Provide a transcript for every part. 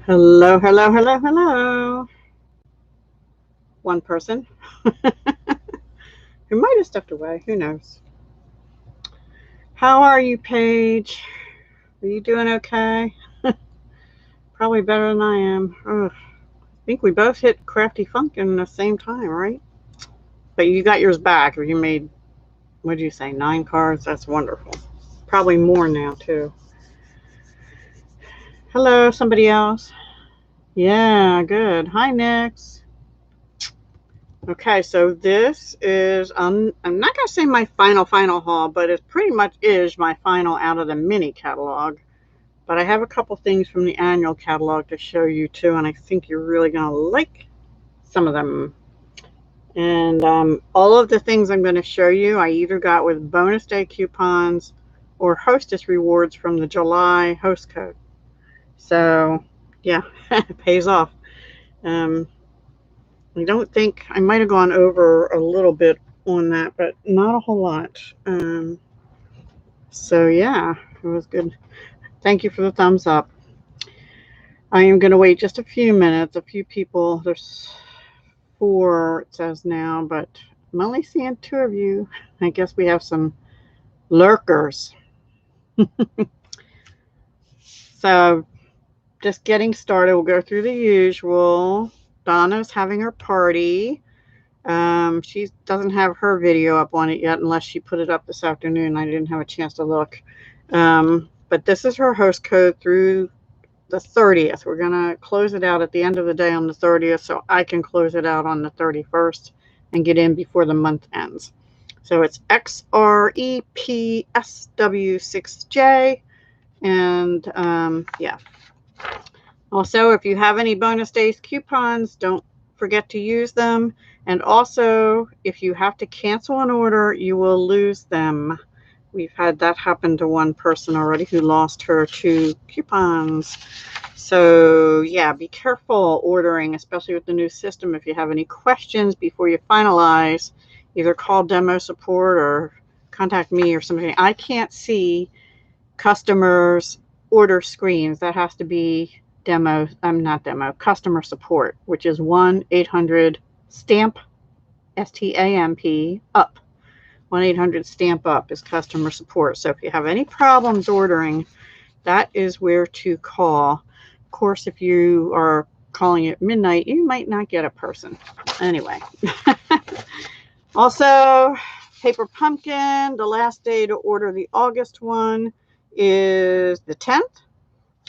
Hello, hello, hello, hello. One person who might have stepped away. Who knows? How are you, Paige? Are you doing okay? Probably better than I am. Ugh. I think we both hit Crafty Funk in the same time, right? But you got yours back. You made, what did you say, 9 cards? That's wonderful. Probably more now, too. Hello, somebody else? Yeah, good. Hi, Nix. Okay, so this is, I'm not going to say my final haul, but it pretty much is my final out of the mini catalog. But I have a couple things from the annual catalog to show you too, and I think you're really going to like some of them. And all of the things I'm going to show you, I either got with bonus day coupons or hostess rewards from the July host code. So, yeah, it pays off. I don't think, I might have gone over a little bit on that, but not a whole lot. So yeah, it was good. Thank you for the thumbs up. I am going to wait just a few minutes. A few people, there's 4 it says now, but I'm only seeing 2 of you. I guess we have some lurkers. So just getting started, we'll go through the usual. Donna's having her party. She doesn't have her video up on it yet unless she put it up this afternoon. I didn't have a chance to look. But this is her host code through the 30th. We're going to close it out at the end of the day on the 30th so I can close it out on the 31st and get in before the month ends. So it's XREPSW6J. And yeah. Also, if you have any bonus days coupons, don't forget to use them. And also, if you have to cancel an order, you will lose them. We've had that happen to one person already who lost her 2 coupons. So yeah, be careful ordering, especially with the new system. If you have any questions before you finalize, either call demo support or contact me or something. I can't see customers' order screens. That has to be customer support, which is 1-800-STAMP, STAMP, up. 1-800-STAMP-UP is customer support. So if you have any problems ordering, that is where to call. Of course, if you are calling at midnight, you might not get a person. Anyway. Also, Paper Pumpkin, the last day to order the August one is the 10th.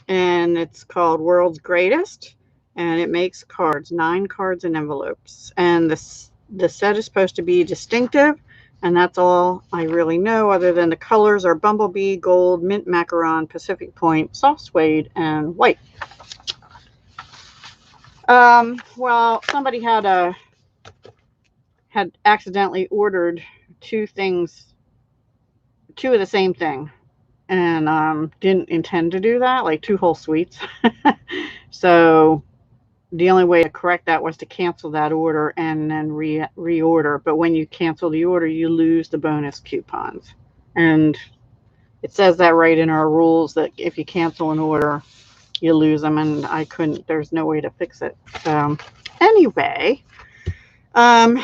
And it's called World's Greatest. And it makes cards, 9 cards and envelopes. And the set is supposed to be distinctive. And that's all I really know, other than the colors are Bumblebee, Gold, Mint Macaron, Pacific Point, Soft Suede, and White. Well, somebody had accidentally ordered 2 things, 2 of the same thing, and didn't intend to do that, like 2 whole suites. So the only way to correct that was to cancel that order and then reorder. But when you cancel the order, you lose the bonus coupons. And it says that right in our rules that if you cancel an order, you lose them. And I couldn't, there's no way to fix it. Anyway, and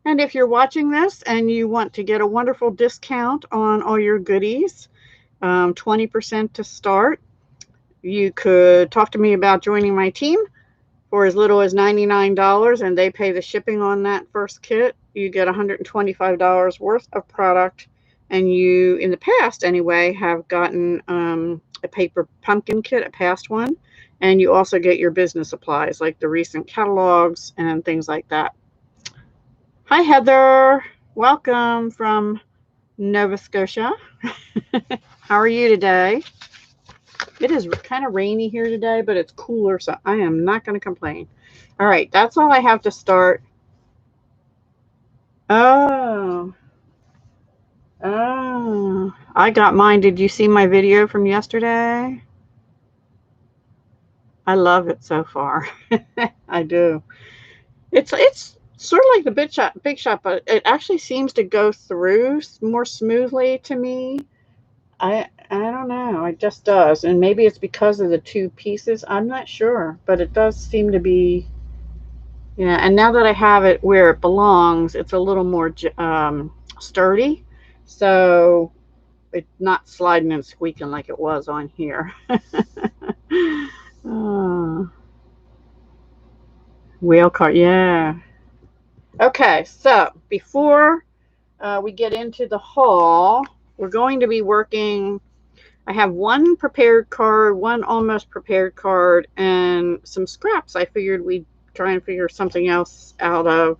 if you're watching this and you want to get a wonderful discount on all your goodies, 20% to start, you could talk to me about joining my team for as little as $99, and they pay the shipping on that first kit. You get $125 worth of product, and you, in the past anyway, have gotten a Paper Pumpkin kit, a past one, and you also get your business supplies like the recent catalogs and things like that. Hi, Heather. Welcome from Nova Scotia. How are you today? It is kind of rainy here today, but it's cooler, so I am not going to complain. All right, that's all I have to start. Oh, I got mine. Did you see my video from yesterday? I love it so far. I do. It's sort of like the Big Shot, but it actually seems to go through more smoothly to me. I don't know. It just does. And maybe it's because of the two pieces. I'm not sure. But it does seem to be, yeah. And now that I have it where it belongs, it's a little more sturdy. So it's not sliding and squeaking like it was on here. Whale cart, yeah. Okay, so before we get into the haul, we're going to be working. I have one prepared card, one almost prepared card, and some scraps. I figured we'd try and figure something else out of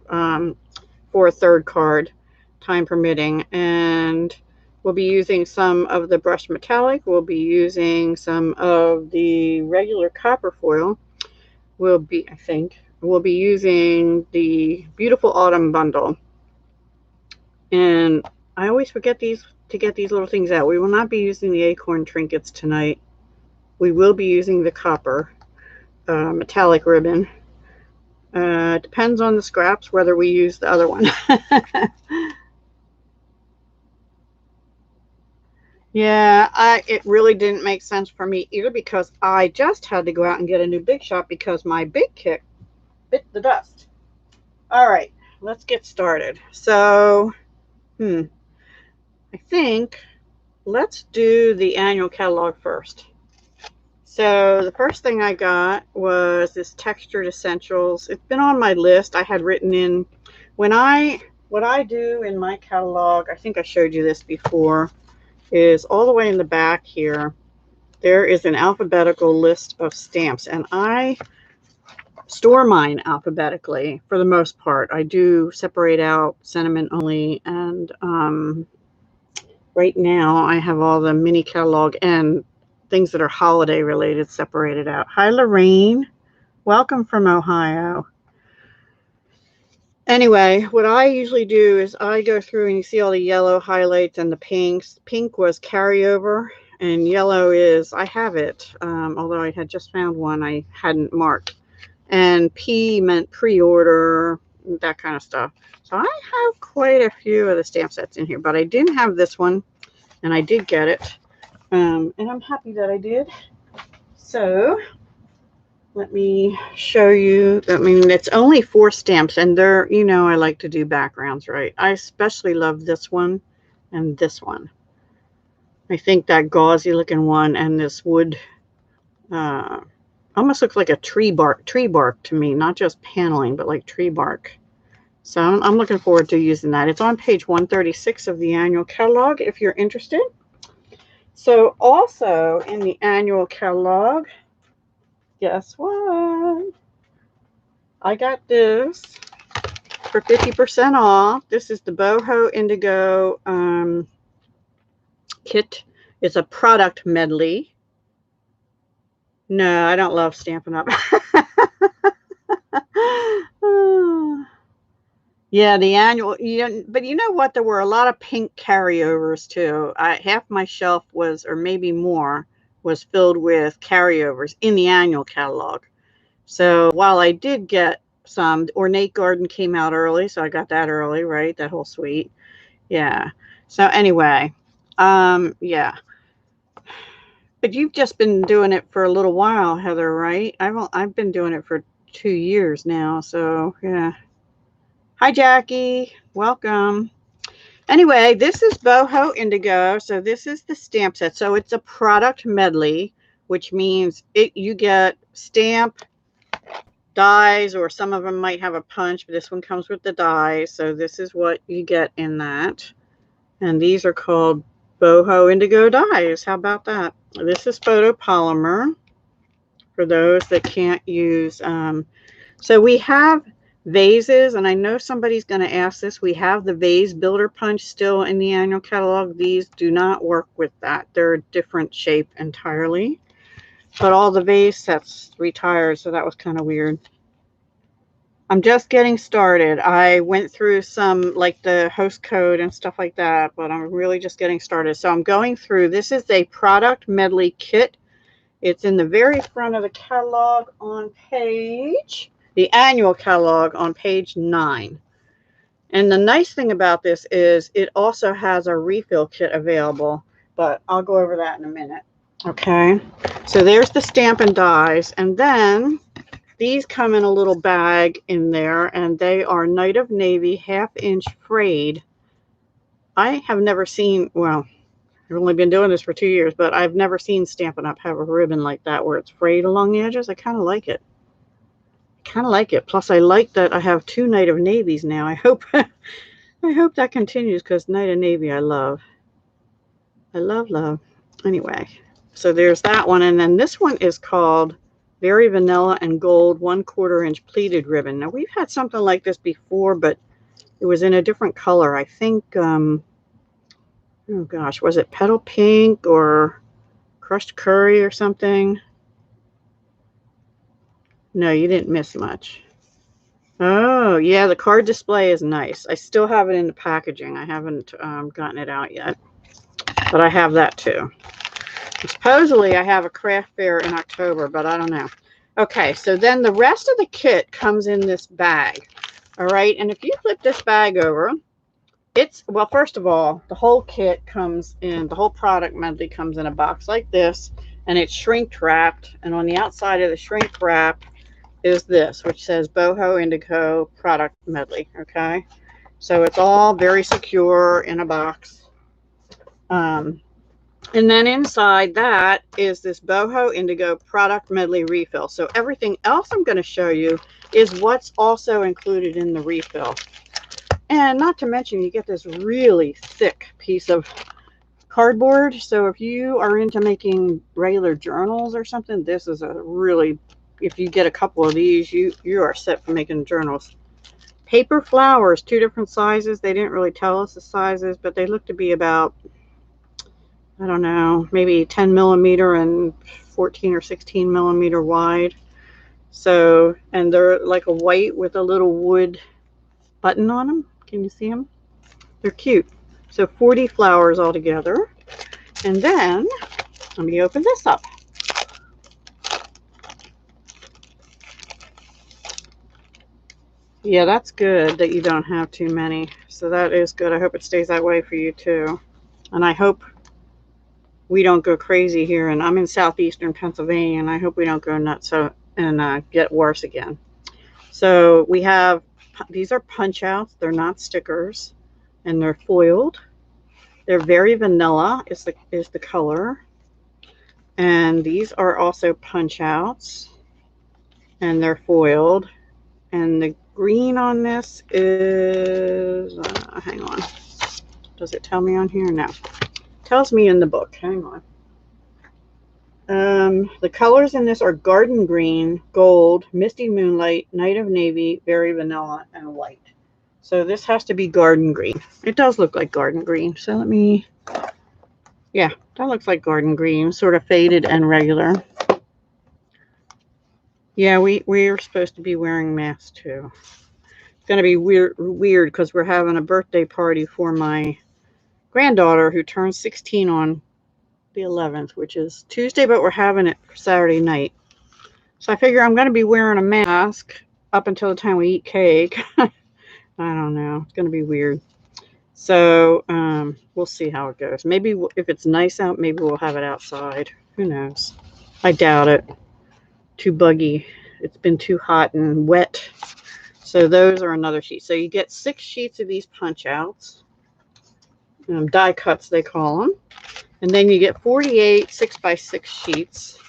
for a third card, time permitting. And we'll be using some of the brushed metallic. We'll be using some of the regular copper foil. We'll be using the Beautiful Autumn bundle. And I always forget to get these little things out. We will not be using the acorn trinkets tonight. We will be using the copper metallic ribbon. Depends on the scraps whether we use the other one. Yeah, it really didn't make sense for me either, because I just had to go out and get a new Big Shot because my big kit bit the dust. All right, let's get started. So, I think let's do the annual catalog first. So the first thing I got was this Textured Essentials. It's been on my list. I had written in what I do in my catalog. I think I showed you this before. Is all the way in the back here. There is an alphabetical list of stamps, and I store mine alphabetically for the most part. I do separate out sentiment only, and right now I have all the mini catalog and things that are holiday related separated out. Hi, Lorraine. Welcome from Ohio. Anyway, what I usually do is I go through and you see all the yellow highlights and the pinks. Pink was carryover, and yellow is, I have it, although I had just found one I hadn't marked. And P meant pre-order, that kind of stuff. So I have quite a few of the stamp sets in here, but I didn't have this one, and I did get it. And I'm happy that I did. So let me show you. I mean, it's only 4 stamps, and they're, you know, I like to do backgrounds, right? I especially love this one and this one. I think that gauzy looking one and this wood almost looks like a tree bark to me, not just paneling, but like tree bark. So I'm looking forward to using that. It's on page 136 of the annual catalog if you're interested. So also in the annual catalog, guess what? I got this for 50% off. This is the Boho Indigo kit. It's a product medley. No, I don't love Stampin' Up. Yeah, the annual, but you know what? There were a lot of pink carryovers too. Half my shelf was, or maybe more, was filled with carryovers in the annual catalog. So while I did get some, Ornate Garden came out early, so I got that early, right? That whole suite. Yeah. So anyway, yeah. But you've just been doing it for a little while, Heather, right? I've been doing it for 2 years now, so yeah. Hi, Jackie. Welcome. Anyway, this is Boho Indigo. So this is the stamp set. So it's a product medley, which means you get stamp, dies, or some of them might have a punch, but this one comes with the dies. So this is what you get in that. And these are called Boho Indigo dies. How about that? This is photopolymer for those that can't use. So we have vases, and I know somebody's going to ask this. We have the vase builder punch still in the annual catalog. These do not work with that. They're a different shape entirely. But all the vase sets retired, so that was kind of weird. I'm just getting started. I went through some, like the host code and stuff like that, but I'm really just getting started. So I'm going through. This is a product medley kit. It's in the very front of the catalog on the annual catalog on page 9. And the nice thing about this is it also has a refill kit available. but I'll go over that in a minute. Okay, so there's the Stampin Dies, and then these come in a little bag in there, and they are Night of Navy 1/2 inch frayed. I have never seen, well, I've only been doing this for 2 years, but I've never seen Stampin' Up have a ribbon like that where it's frayed along the edges. I kind of like it. Plus, I like that I have 2 Night of Navies now. I hope I hope that continues, because Night of Navy I love. I love. Anyway, so there's that one, and then this one is called Very Vanilla and Gold 1/4 inch pleated ribbon. Now, we've had something like this before, but it was in a different color. I think, oh gosh, was it Petal Pink or Crushed Curry or something? No, you didn't miss much. Oh, yeah, the card display is nice. I still have it in the packaging. I haven't gotten it out yet, but I have that too. Supposedly, I have a craft fair in October, but I don't know. Okay, so then the rest of the kit comes in this bag. All right, and if you flip this bag over, it's, well, first of all, the whole kit comes in, the whole product medley comes in a box like this, and it's shrink wrapped, and on the outside of the shrink wrap is this, which says Boho Indigo product medley. Okay, so it's all very secure in a box. And then inside that is this Boho Indigo product medley refill. So everything else I'm going to show you is what's also included in the refill. And not to mention, you get this really thick piece of cardboard. So if you are into making regular journals or something, this is a really, if you get a couple of these, you are set for making journals. Paper flowers, 2 different sizes. They didn't really tell us the sizes, but they look to be about, I don't know, maybe 10 millimeter and 14 or 16 millimeter wide. So, and they're like a white with a little wood button on them. Can you see them? They're cute. So 40 flowers altogether. And then, let me open this up. Yeah, that's good that you don't have too many. So that is good. I hope it stays that way for you too. And I hope we don't go crazy here, and I'm in southeastern Pennsylvania, and I hope we don't go nuts and get worse again. So we have, these are punch outs. They're not stickers, and they're foiled. They're very vanilla is the color, and these are also punch outs, and they're foiled. And the green on this is hang on, does it tell me on here? No. Tells me in the book. Hang on. The colors in this are garden green, gold, misty moonlight, night of navy, very vanilla, and white. So this has to be garden green. It does look like garden green. So let me, yeah, that looks like garden green, sort of faded and regular. Yeah, we're supposed to be wearing masks too. It's going to be weird because we're having a birthday party for my granddaughter who turns 16 on the 11th, which is Tuesday, but we're having it for Saturday night. So I figure I'm going to be wearing a mask up until the time we eat cake. I don't know. It's going to be weird. So we'll see how it goes. Maybe if it's nice out, maybe we'll have it outside. Who knows? I doubt it. Too buggy. It's been too hot and wet. So those are another sheet. So you get 6 sheets of these punch outs. Die cuts they call them, and then you get 48 6x6 sheets,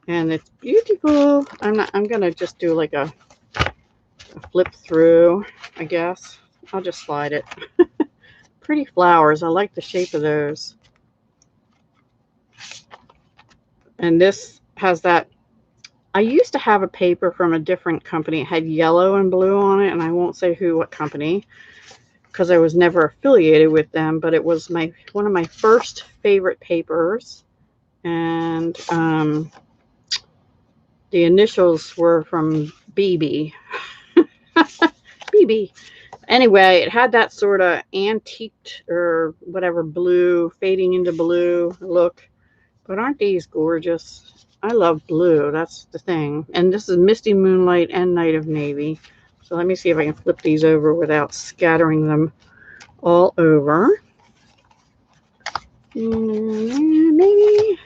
and it's beautiful. I'm gonna just do like a flip through, I guess. I'll just slide it. Pretty flowers. I like the shape of those. And this has that, I used to have a paper from a different company. It had yellow and blue on it, and I won't say what company, because I was never affiliated with them, but it was one of my first favorite papers, and the initials were from BB. BB. Anyway, it had that sort of antiqued or whatever blue, fading into blue look. But aren't these gorgeous? I love blue. That's the thing. And this is Misty Moonlight and Night of Navy. So let me see if I can flip these over without scattering them all over. Maybe.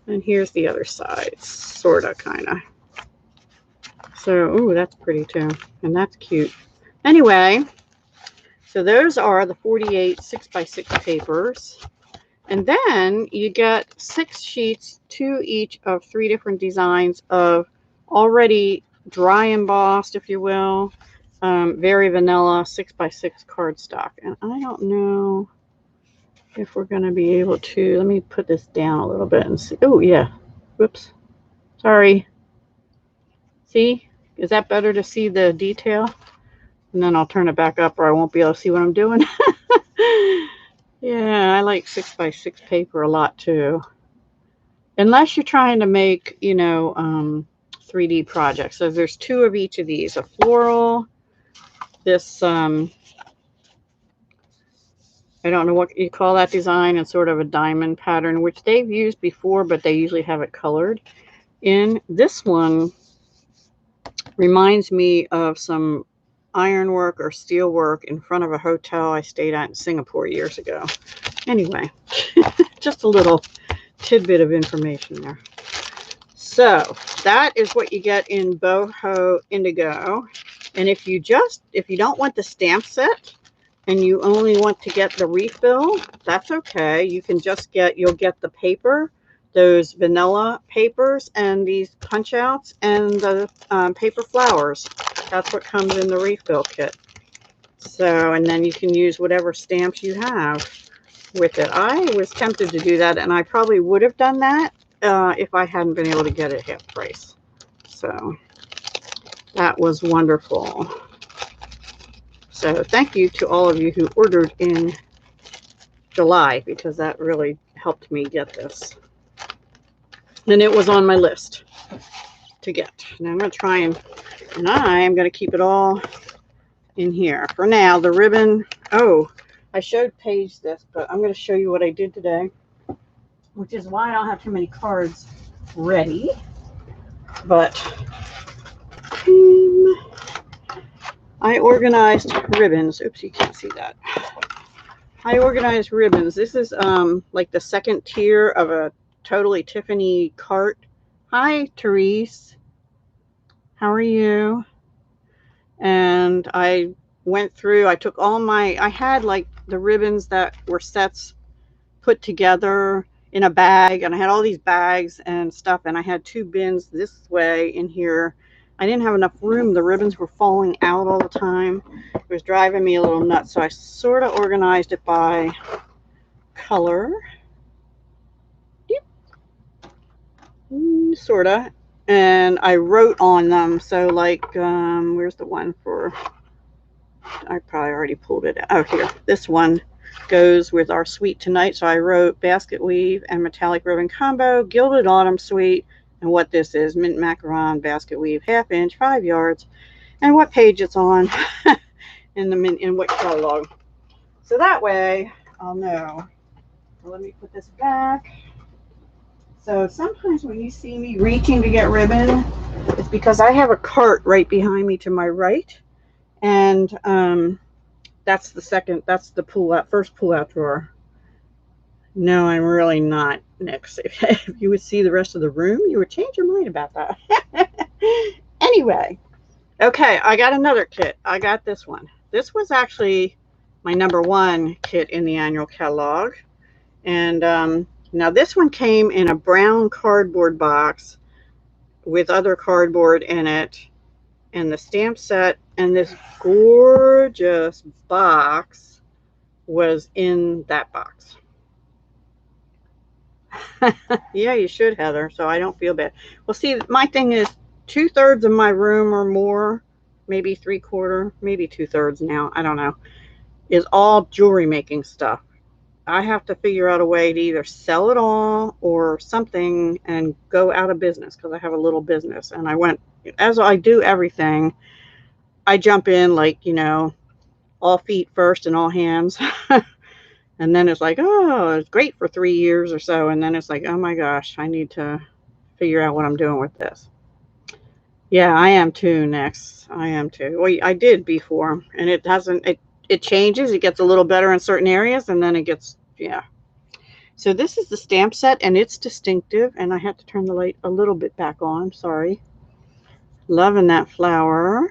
And here's the other side, sort of, kind of. So, ooh, that's pretty too. And that's cute. Anyway, so those are the 48 6x6 papers. And then you get 6 sheets, 2 each of 3 different designs of already dry embossed, if you will, very vanilla 6x6 cardstock. And I don't know if we're going to be able to, let me put this down a little bit and see. Oh, yeah. Whoops. Sorry. See? Is that better to see the detail? And then I'll turn it back up or I won't be able to see what I'm doing. Yeah, I like 6x6 paper a lot too. Unless you're trying to make, you know, 3D projects. So there's 2 of each of these. A floral, this, I don't know what you call that design, and sort of a diamond pattern, which they've used before, but they usually have it colored in. This one reminds me of some ironwork or steelwork in front of a hotel I stayed at in Singapore years ago. Anyway, just a little tidbit of information there. So that is what you get in Boho Indigo. And if you don't want the stamp set and you only want to get the refill, that's okay. You can just you'll get the paper, those vanilla papers, and these punch outs, and the paper flowers. That's what comes in the refill kit. So, and then you can use whatever stamps you have with it. I was tempted to do that, and I probably would have done that if I hadn't been able to get it half price. So that was wonderful. So thank you to all of you who ordered in July, because that really helped me get this. And it was on my list to get. And I'm going to try and I am going to keep it all in here. For now, the ribbon, oh, I showed Paige this, but I'm going to show you what I did today, which is why I don't have too many cards ready. But I organized ribbons. Oops, you can't see that. I organized ribbons. This is like the second tier of a Totally Tiffany cart. Hi, Therese. How are you? And I went through, I took all I had like the ribbons that were sets put together in a bag, and I had all these bags and stuff, and I had 2 bins this way in here. I didn't have enough room. The ribbons were falling out all the time. It was driving me a little nuts, so I sort of organized it by color. Yep. Sort of. And I wrote on them. So like, where's the one for, I probably already pulled it out. Oh, here. This one goes with our suite tonight. So I wrote basket weave and metallic ribbon combo, Gilded Autumn Suite, and what this is, mint macaron basket weave, 1/2 inch, 5 yards, and what page it's on in what catalog. So that way I'll know. So let me put this back. So sometimes when you see me reaching to get ribbon, it's because I have a cart right behind me to my right, and that's the first pull out drawer. No, I'm really not, Nix. If you would see the rest of the room, you would change your mind about that. Anyway, okay, I got another kit. I got this one. This was actually my #1 kit in the annual catalog. And now this one came in a brown cardboard box with other cardboard in it, and the stamp set and this gorgeous box was in that box. Yeah, you should, Heather, so I don't feel bad. Well, see, my thing is 2/3 of my room or more, maybe 3/4, maybe 2/3 now, I don't know, is all jewelry making stuff. I have to figure out a way to either sell it all or something and go out of business, because I have a little business. And I went, as I do everything, I jump in like, you know, all feet first and all hands. And then it's like, oh, it's great for 3 years or so. And then it's like, oh my gosh, I need to figure out what I'm doing with this. Yeah, I am too, Nix. I am too. Well, I did before, and it changes. It gets a little better in certain areas, and then it gets, yeah. So this is the stamp set, and it's distinctive, and I have to turn the light a little bit back on. Sorry. Loving that flower.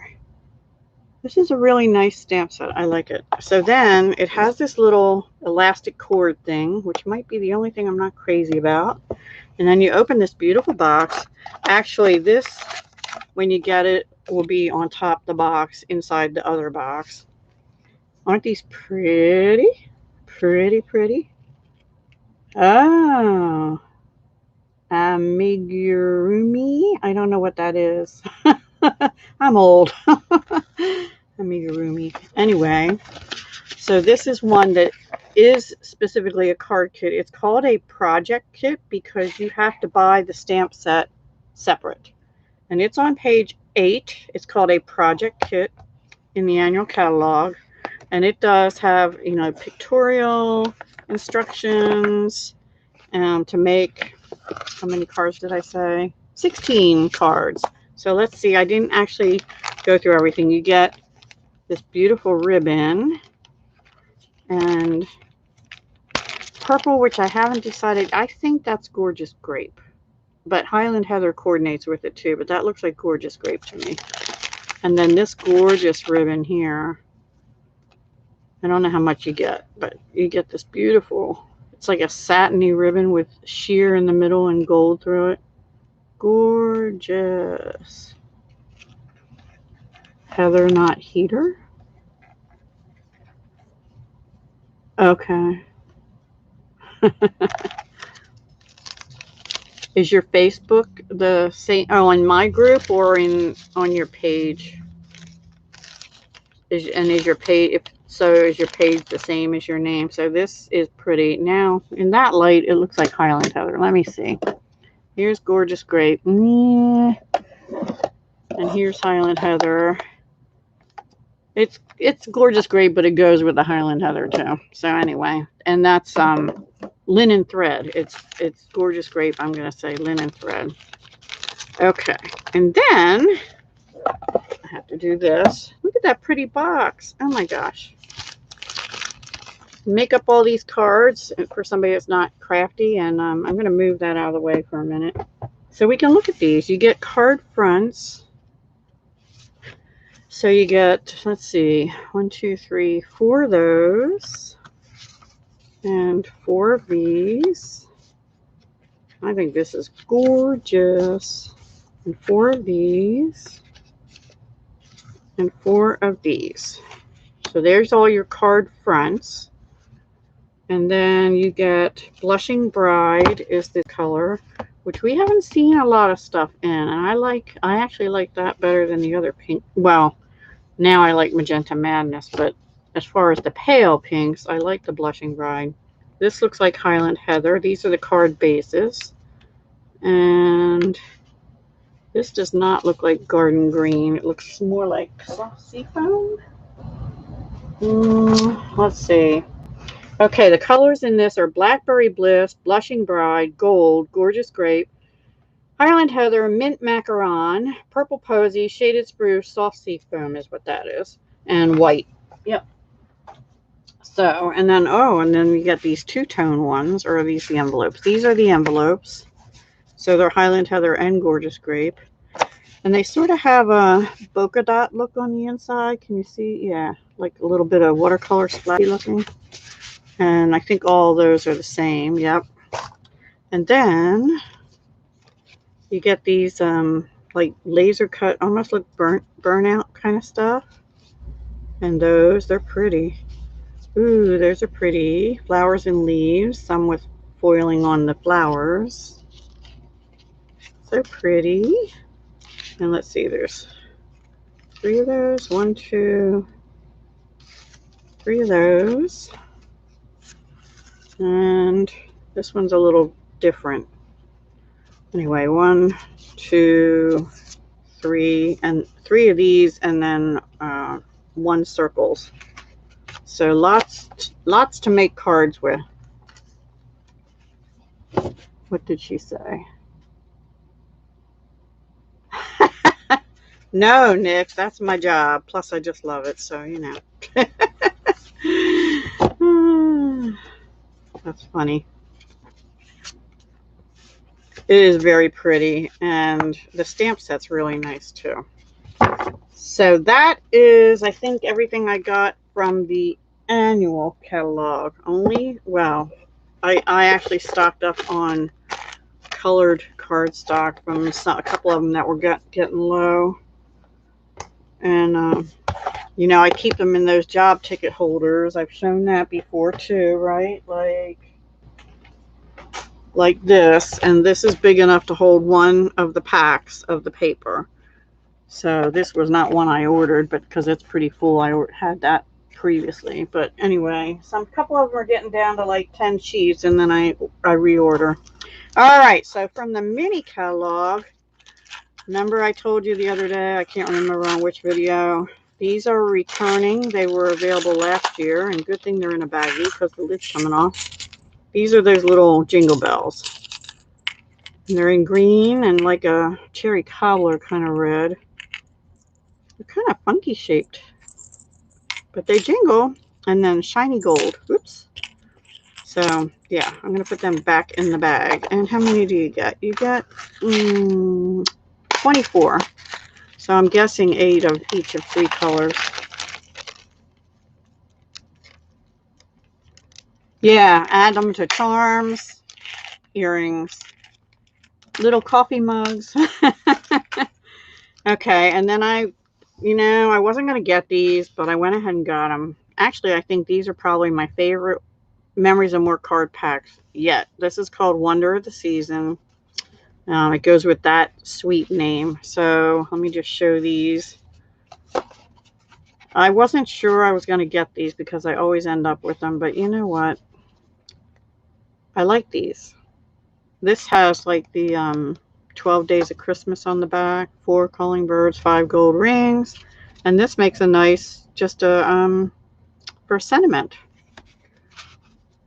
This is a really nice stamp set. I like it. So then it has this little elastic cord thing, which might be the only thing I'm not crazy about. And then you open this beautiful box. Actually, this, when you get it, will be on top of the box inside the other box. Aren't these pretty? Pretty, pretty. Oh, amigurumi. I don't know what that is. I'm old. Amigurumi. Anyway, so this is one that is specifically a card kit. It's called a project kit because you have to buy the stamp set separate. And it's on page 8. It's called a project kit in the annual catalog. And it does have, you know, pictorial instructions to make, how many cards did I say? 16 cards. So let's see, I didn't actually go through everything. You get this beautiful ribbon and purple, which I haven't decided. I think that's Gorgeous Grape, but Highland Heather coordinates with it too, but that looks like Gorgeous Grape to me. And then this gorgeous ribbon here. I don't know how much you get, but you get this beautiful, it's like a satiny ribbon with sheer in the middle and gold through it. Gorgeous. Heather, not heater. Okay. Is your Facebook the same? Oh, in my group or on your page? Is your page, if so, is your page the same as your name? So this is pretty. Now, in that light, it looks like Highland Heather. Let me see. Here's Gorgeous Grape. And here's Highland Heather. It's Gorgeous Grape, but it goes with the Highland Heather too. So anyway, and that's linen thread. It's Gorgeous Grape. I'm gonna say linen thread. Okay, and then I have to do this. Look at that pretty box. Oh my gosh. Make up all these cards for somebody that's not crafty, and I'm going to move that out of the way for a minute so we can look at these. You get card fronts. So you get, let's see, 1, 2, 3, 4 of those and 4 of these. I think this is gorgeous. And 4 of these and 4 of these. So there's all your card fronts. And then you get Blushing Bride is the color, which we haven't seen a lot of stuff in. And I actually like that better than the other pink. Well, now I like Magenta Madness, but as far as the pale pinks, I like the Blushing Bride. This looks like Highland Heather. These are the card bases. And this does not look like Garden Green. It looks more like soft seafoam. Let's see. Okay, the colors in this are Blackberry Bliss, Blushing Bride, Gold, Gorgeous Grape, Highland Heather, Mint Macaron, Purple Posy, Shaded Spruce, Soft Seafoam is what that is, and White. Yep. So, and then, oh, and then you get these two-tone ones, or are these the envelopes? These are the envelopes. So they're Highland Heather and Gorgeous Grape. And they sort of have a polka dot look on the inside. Can you see? Yeah, like a little bit of watercolor splashy looking. And I think all those are the same. Yep. And then you get these like laser cut, almost like burnout kind of stuff. And those, they're pretty. Ooh, those are pretty. Flowers and leaves, some with foiling on the flowers. So pretty. And let's see, there's 3 of those. 1, 2, 3 of those. And this one's a little different. Anyway, 1, 2, 3, and 3 of these, and then 1 circles. So lots to make cards with. What did she say? No, Nick, that's my job. Plus, I just love it, so you know. That's funny. It is very pretty, and the stamp set's really nice too. So that is, I think, everything I got from the annual catalog. Only, well, I actually stocked up on colored cardstock from a couple of them that were getting low. And, you know, I keep them in those job ticket holders. I've shown that before too, right? Like this. And this is big enough to hold one of the packs of the paper. So this was not one I ordered, but because it's pretty full, I had that previously. But anyway, a couple of them are getting down to like 10 sheets, and then I reorder. All right, so from the mini catalog, remember I told you the other day, I can't remember on which video, these are returning. They were available last year, and good thing they're in a baggie because the lid's coming off. These are those little Jingle Bells. And they're in green and like a cherry cobbler kind of red. They're kind of funky shaped, but they jingle. And then shiny gold. Oops. So yeah, I'm gonna put them back in the bag. And how many do you get? You get 24. So I'm guessing 8 of each of 3 colors. Yeah, add them to charms, earrings, little coffee mugs. Okay, and then I wasn't going to get these, but I went ahead and got them. Actually, I think these are probably my favorite Memories and More card packs yet. This is called Wonder of the Season. It goes with that sweet name. So let me just show these. I wasn't sure I was going to get these because I always end up with them, but you know what? I like these. This has like the 12 Days of Christmas on the back, 4 calling birds, 5 gold rings, and this makes a nice, just for sentiment.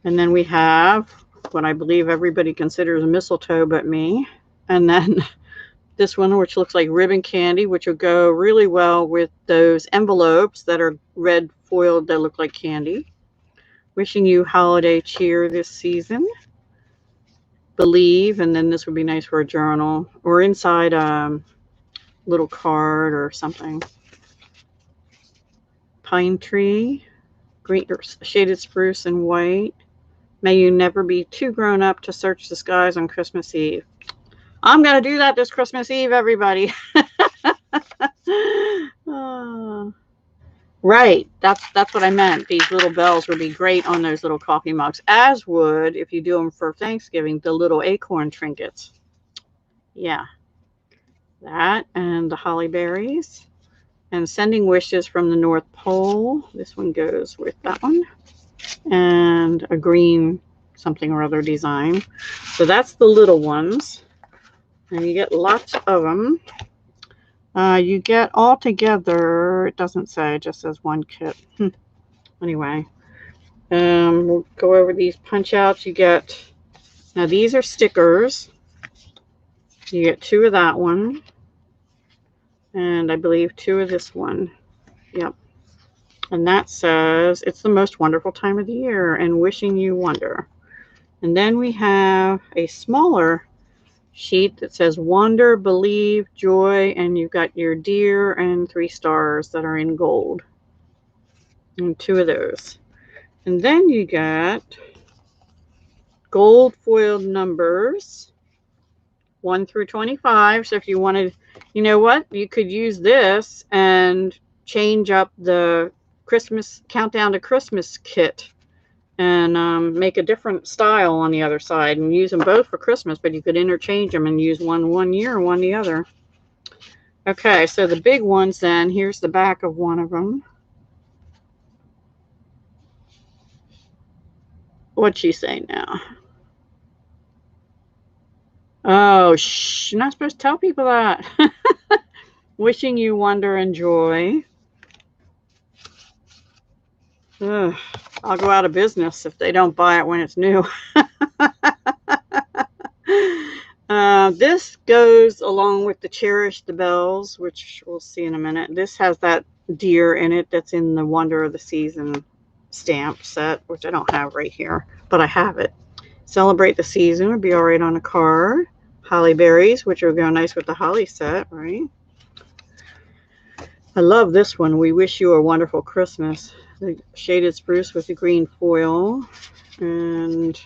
And then we have what I believe everybody considers a mistletoe but me, and then this one, which looks like ribbon candy, which will go really well with those envelopes that are red foiled that look like candy. Wishing you holiday cheer this season. Believe, and then this would be nice for a journal or inside a little card or something. Pine tree, green or shaded spruce and white. May you never be too grown up to search the skies on Christmas Eve. I'm gonna do that this Christmas Eve, everybody. Oh. Right, that's what I meant. These little bells would be great on those little coffee mugs, as would, if you do them for Thanksgiving, the little acorn trinkets. Yeah, that and the holly berries. And sending wishes from the North Pole. This one goes with that one. And a green something or other design. So that's the little ones. And you get lots of them. You get all together, it doesn't say, it just says 1 kit. Anyway, we'll go over these punch outs. You get, now these are stickers. You get 2 of that one. And I believe 2 of this one. Yep. And that says, it's the most wonderful time of the year and wishing you wonder. And then we have a smaller sheet that says wonder, believe, joy, and you've got your deer and 3 stars that are in gold. And 2 of those. And then you got gold foiled numbers 1 through 25. So if you wanted, you know what, you could use this and change up the Christmas countdown to Christmas kit and make a different style on the other side and use them both for Christmas, but you could interchange them and use one year and one the other. Okay, so the big ones then, here's the back of one of them. What'd she say now? Oh, shh, you're not supposed to tell people that. Wishing you wonder and joy. Ugh, I'll go out of business if they don't buy it when it's new. This goes along with the Cherish the Bells, which we'll see in a minute. This has that deer in it that's in the Wonder of the Season stamp set, which I don't have right here, but I have it. Celebrate the season would be all right on a card. holly berries, which will go nice with the holly set, right? I love this one. We Wish You a Wonderful Christmas. The shaded spruce with the green foil. And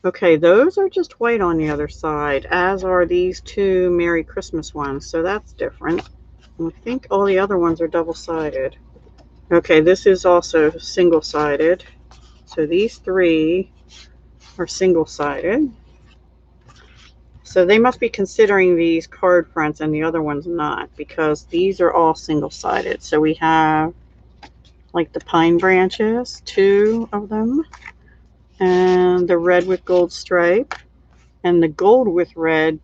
okay, those are just white on the other side, as are these two Merry Christmas ones. So that's different. And I think all the other ones are double-sided. Okay, this is also single-sided. So these three are single-sided. So they must be considering these card fronts and the other ones not, because these are all single-sided. So we have like the pine branches, 2 of them, and the red with gold stripe, and the gold with red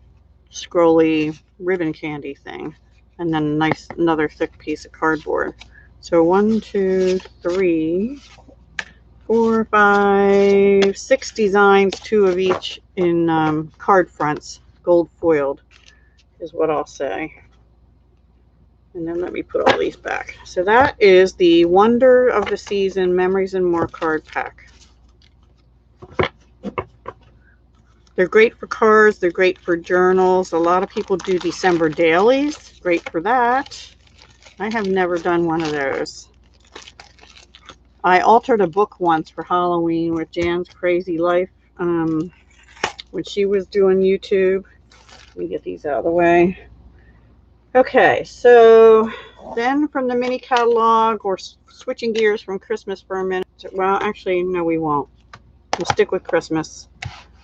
scrolly ribbon candy thing, and then a nice another thick piece of cardboard. So 1, 2, 3, 4, 5, 6 designs, 2 of each in card fronts, gold foiled is what I'll say. And then let me put all these back. So that is the Wonder of the Season Memories and More card pack. They're great for cards. They're great for journals. A lot of people do December dailies. Great for that. I have never done one of those. I altered a book once for Halloween with Jan's Crazy Life when she was doing YouTube. Let me get these out of the way. Okay, so then from the mini catalog, or switching gears from Christmas for a minute. Well, actually, no, we won't. We'll stick with Christmas.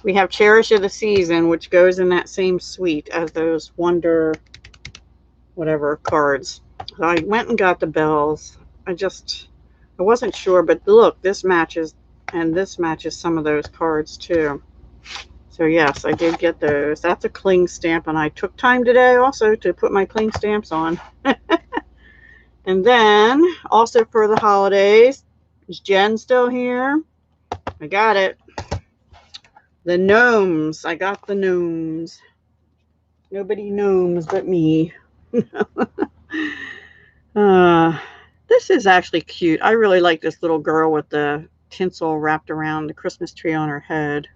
We have Cherish of the Season, which goes in that same suite as those Wonder whatever cards. So I went and got the bells. I wasn't sure, but look, this matches, and this matches some of those cards too. So yes, I did get those. That's a cling stamp, and I took time today also to put my cling stamps on. And then, also for the holidays, is Jen still here? I got it. The Gnomes. I got the Gnomes. Nobody gnomes but me. This is actually cute. I really like this little girl with the tinsel wrapped around the Christmas tree on her head.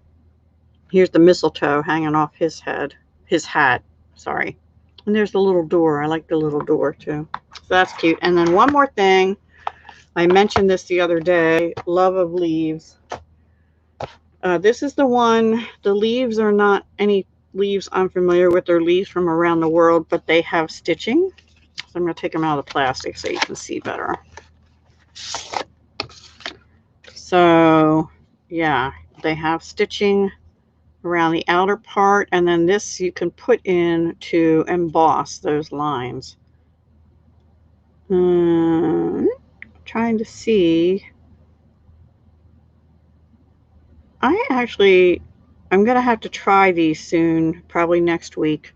Here's the mistletoe hanging off his head. His hat, sorry. And there's the little door. I like the little door too. So that's cute. And then one more thing. I mentioned this the other day. Love of Leaves. This is the one. The leaves are not any leaves I'm familiar with. They're leaves from around the world, but they have stitching. So I'm going to take them out of the plastic so you can see better. So yeah, they have stitching around the outer part, and then this you can put in to emboss those lines. Trying to see. I'm going to have to try these soon, probably next week.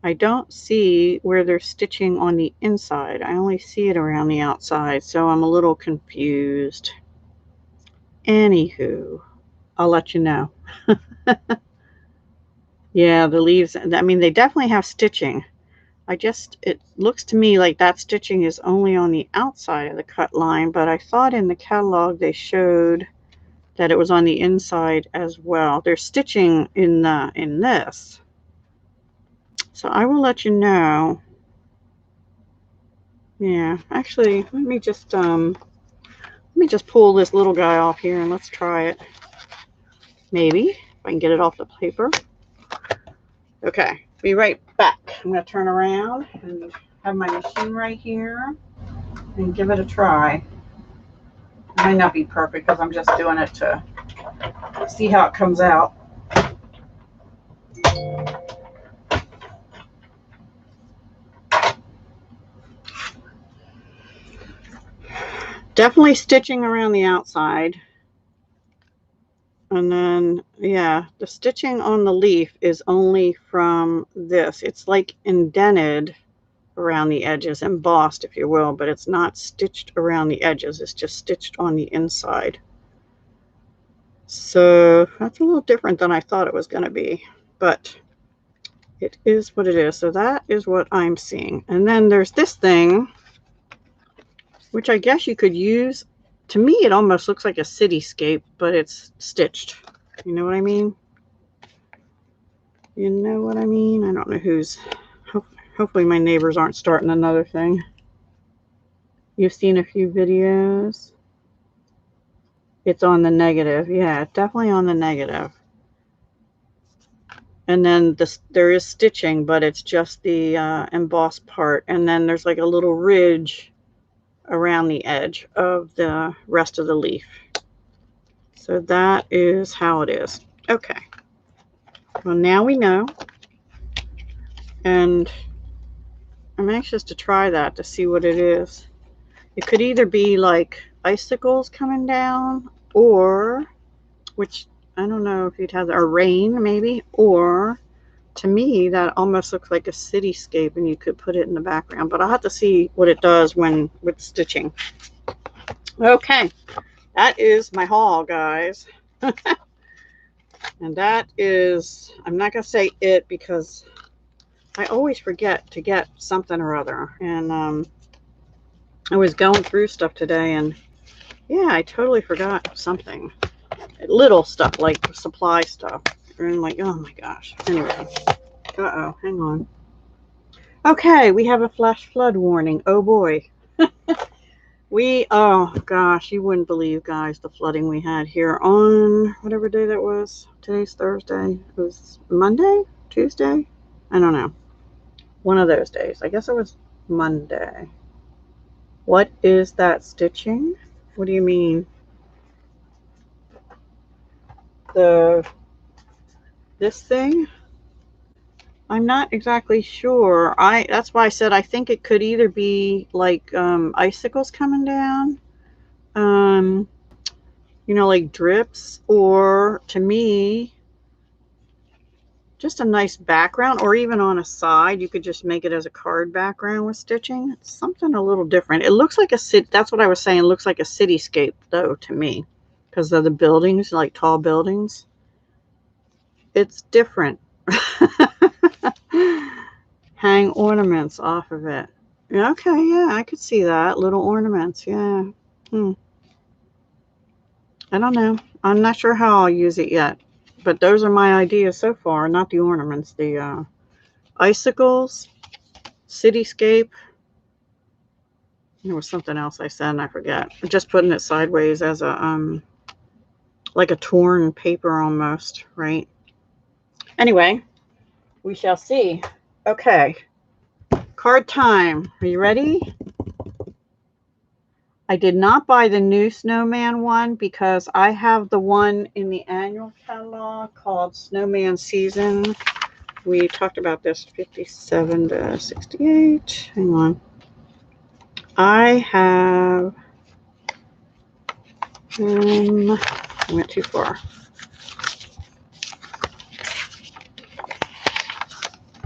I don't see where they're stitching on the inside. I only see it around the outside, so I'm a little confused. Anywho, I'll let you know. Yeah, the leaves, I mean, they definitely have stitching. It looks to me like that stitching is only on the outside of the cut line, but I thought in the catalog they showed that it was on the inside as well. There's stitching in this. So I will let you know. Yeah, actually, let me just pull this little guy off here and let's try it. Maybe if I can get it off the paper. Okay, be right back. I'm going to turn around and have my machine right here and give it a try. It might not be perfect because I'm just doing it to see how it comes out. Definitely stitching around the outside. And then, yeah, the stitching on the leaf is only from this. It's like indented around the edges, embossed, if you will, but it's not stitched around the edges. It's just stitched on the inside. So that's a little different than I thought it was going to be, but it is what it is. So that is what I'm seeing. And then there's this thing, which I guess you could use. To me, it almost looks like a cityscape, but it's stitched. You know what I mean? You know what I mean? I don't know who's... Hopefully my neighbors aren't starting another thing. You've seen a few videos. It's on the negative. Yeah, definitely on the negative. And then there is stitching, but it's just the embossed part. And then there's like a little ridge around the edge of the rest of the leaf. So that is how it is. Okay. Well, now we know. And I'm anxious to try that to see what it is. It could either be like icicles coming down, or, which I don't know if you'd have, or rain maybe, or to me that almost looks like a cityscape and you could put it in the background, but I'll have to see what it does when with stitching. Okay, that is my haul, guys. And that is, I'm not gonna say it because I always forget to get something or other, and I was going through stuff today and yeah, I totally forgot something. Little stuff like supply stuff. And like, oh my gosh. Anyway. Uh-oh, hang on. Okay, we have a flash flood warning. Oh boy. Oh gosh, you wouldn't believe, guys, the flooding we had here on whatever day that was. Today's Thursday. It was Monday? Tuesday? I don't know. One of those days. I guess it was Monday. What is that stitching? What do you mean? This thing? I'm not exactly sure. That's why I said I think it could either be like icicles coming down, you know, like drips, or to me, just a nice background, or even on a side, you could just make it as a card background with stitching. It's something a little different. It looks like a city. That's what I was saying. It looks like a cityscape though to me, because of the buildings, like tall buildings. It's different. Hang ornaments off of it. Okay, yeah, I could see that. Little ornaments, yeah. I don't know. I'm not sure how I'll use it yet. But those are my ideas so far, not the ornaments. The icicles, cityscape. There was something else I said and I forget. Just putting it sideways as a, like a torn paper almost, right? Anyway, we shall see. Okay. Card time. Are you ready? I did not buy the new snowman one because I have the one in the annual catalog called Snowman Season. We talked about this 57 to 68. Hang on. I have, I went too far.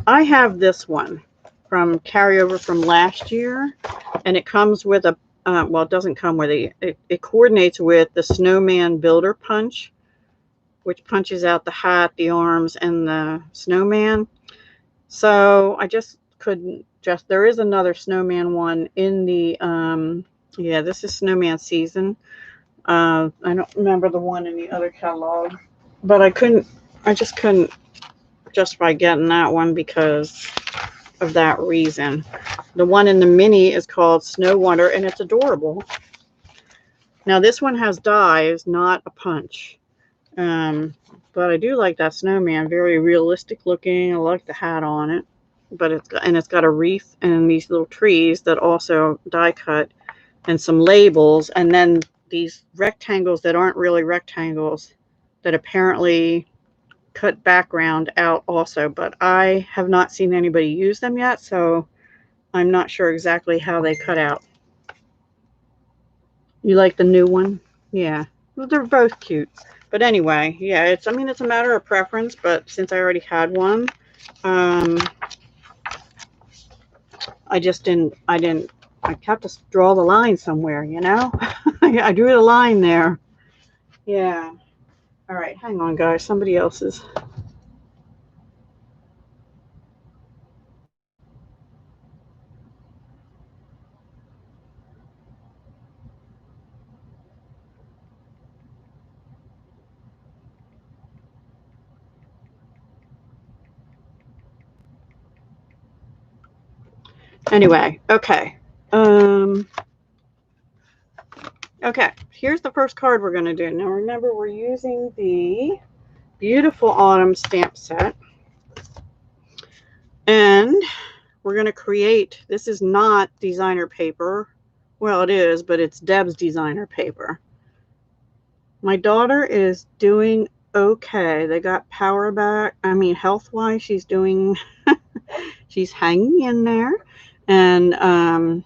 I have this one from carryover from last year, and it comes with a, well, it doesn't come with it coordinates with the Snowman Builder Punch, which punches out the hat, the arms, and the snowman. So I just couldn't there is another snowman one in the, yeah, this is Snowman Season. I don't remember the one in the other catalog, but I just couldn't justify getting that one because of that reason. The one in the mini is called Snow Wonder, and it's adorable. Now this one has dies, not a punch. But I do like that snowman, very realistic looking. I like the hat on it, but it's got a wreath and these little trees that also die cut, and some labels, and then these rectangles that aren't really rectangles that apparently cut background out also, but I have not seen anybody use them yet, so I'm not sure exactly how they cut out. You like the new one? Yeah, well, they're both cute. But anyway, yeah, it's a matter of preference, but since I already had one, I have to draw the line somewhere, you know? I drew the line there. Yeah. All right, hang on, guys. Somebody else's. Anyway, okay. Okay, here's the first card we're going to do. Now remember, we're using the Beautiful Autumn stamp set. And we're going to create, this is not designer paper. Well, it is, but it's Deb's designer paper. My daughter is doing okay. They got power back. I mean, health-wise, she's doing, she's hanging in there. And, oh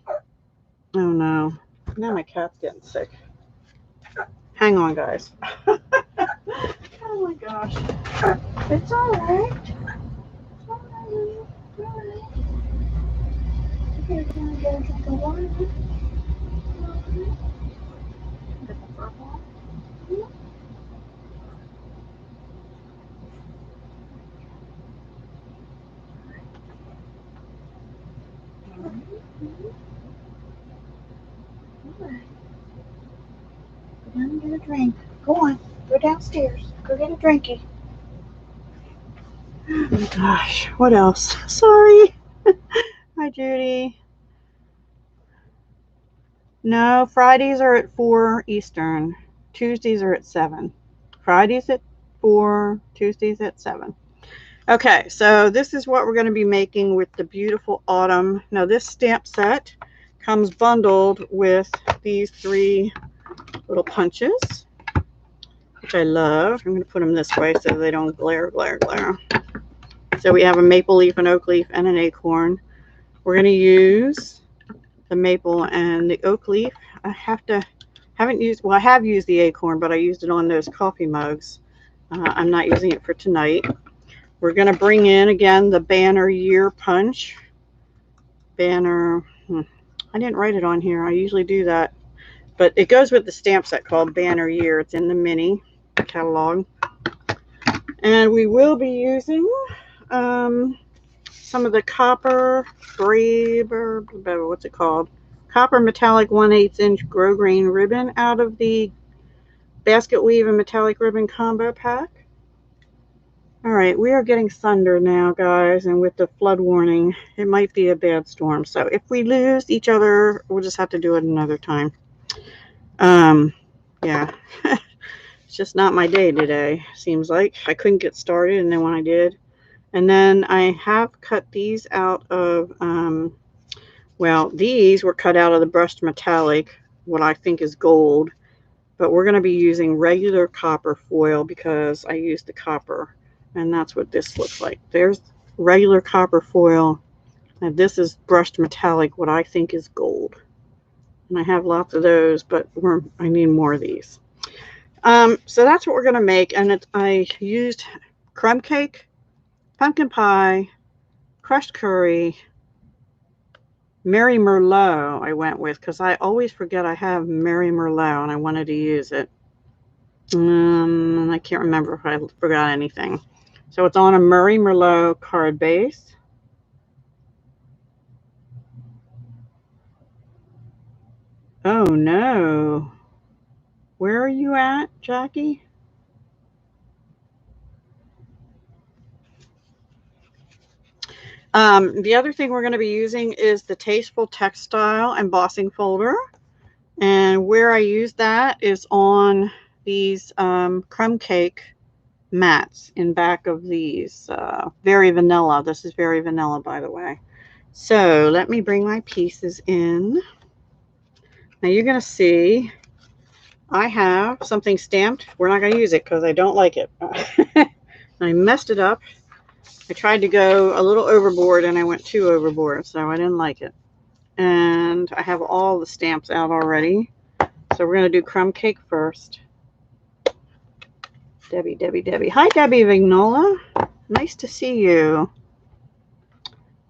no, now my cat's getting sick. Hang on, guys. Oh my gosh. It's all right. It's all right. All right. Okay, can I get a drink of water? Get the purple. Go down and get a drink. Go on. Go downstairs. Go get a drinky. Oh my gosh. What else? Sorry. Hi, Judy. No, Fridays are at 4 Eastern. Tuesdays are at 7. Fridays at 4, Tuesdays at 7. Okay, so this is what we're going to be making with the Beautiful Autumn. Now, this stamp set comes bundled with these 3 little punches, which I love. I'm going to put them this way so they don't glare. So we have a maple leaf, an oak leaf, and an acorn. We're going to use the maple and the oak leaf. I have used the acorn, but I used it on those coffee mugs. I'm not using it for tonight. We're going to bring in, again, the Banner Year Punch. Banner, I didn't write it on here. I usually do that. But it goes with the stamp set called Banner Year. It's in the mini catalog. And we will be using some of the copper what's it called? Copper metallic 1/8 inch grosgrain ribbon out of the basket weave and metallic ribbon combo pack. All right, we are getting thunder now, guys, and with the flood warning, it might be a bad storm. So if we lose each other, we'll just have to do it another time. Yeah, it's just not my day today, seems like. I couldn't get started, and then when I did, and then I have cut these out of, well, these were cut out of the brushed metallic, what I think is gold, but we're going to be using regular copper foil because I used the copper, and that's what this looks like. There's regular copper foil, and this is brushed metallic, what I think is gold. And I have lots of those, but I need more of these. So that's what we're going to make, and I used crumb cake, pumpkin pie, crushed curry, Mary Merlot I went with because I always forget I have Mary Merlot and I wanted to use it. I can't remember if I forgot anything. So it's on a Mary Merlot card base. Oh no. Where are you at, Jackie? The other thing we're going to be using is the Tasteful Textile Embossing Folder. And where I use that is on these crumb cake mats in back of these. Very vanilla. This is very vanilla, by the way. So let me bring my pieces in. Now you're going to see I have something stamped. We're not going to use it because I don't like it. I messed it up. I tried to go a little overboard and I went too overboard, so I didn't like it. And I have all the stamps out already. So we're going to do crumb cake first. Debbie. Hi, Debbie Vignola. Nice to see you.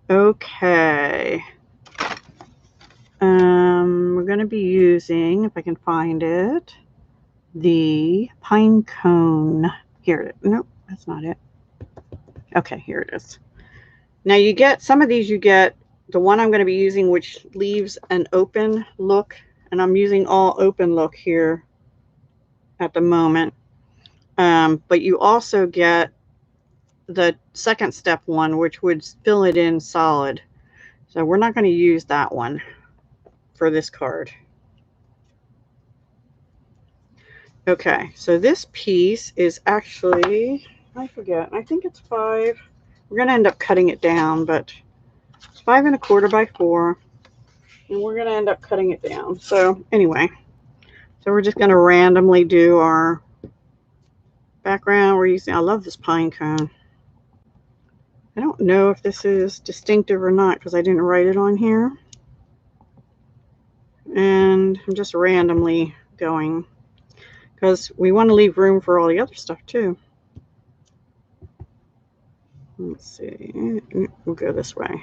Okay. We're going to be using, if I can find it, the pine cone. Here it is. Nope, that's not it. Okay, here it is. Now you get some of these, you get the one I'm going to be using, which leaves an open look, and I'm using all open look here at the moment. But you also get the second step one, which would fill it in solid. So we're not going to use that one for this card. Okay, so this piece is actually, I forget, I think it's 5. We're going to end up cutting it down, but it's 5 1/4 by 4. And we're going to end up cutting it down. So anyway, so we're just going to randomly do our background. We're using, I love this pine cone. I don't know if this is distinctive or not because I didn't write it on here. And I'm just randomly going because we want to leave room for all the other stuff too. Let's see, we'll go this way.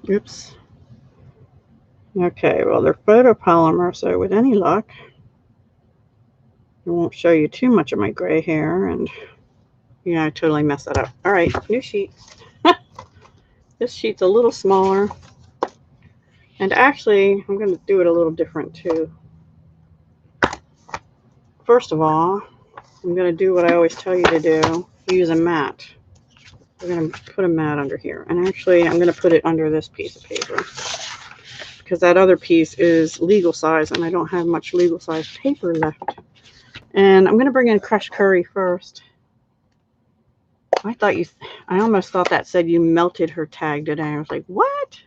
Oops. Okay, well, they're photopolymer, so with any luck, I won't show you too much of my gray hair. And yeah, I totally messed that up. All right, new sheet. This sheet's a little smaller. And actually, I'm going to do it a little different too. First of all, I'm going to do what I always tell you to do. Use a mat. We're going to put a mat under here. And actually, I'm going to put it under this piece of paper. Because that other piece is legal size, and I don't have much legal size paper left. And I'm going to bring in crushed curry first. I almost thought that said you melted her tag today. I was like, what?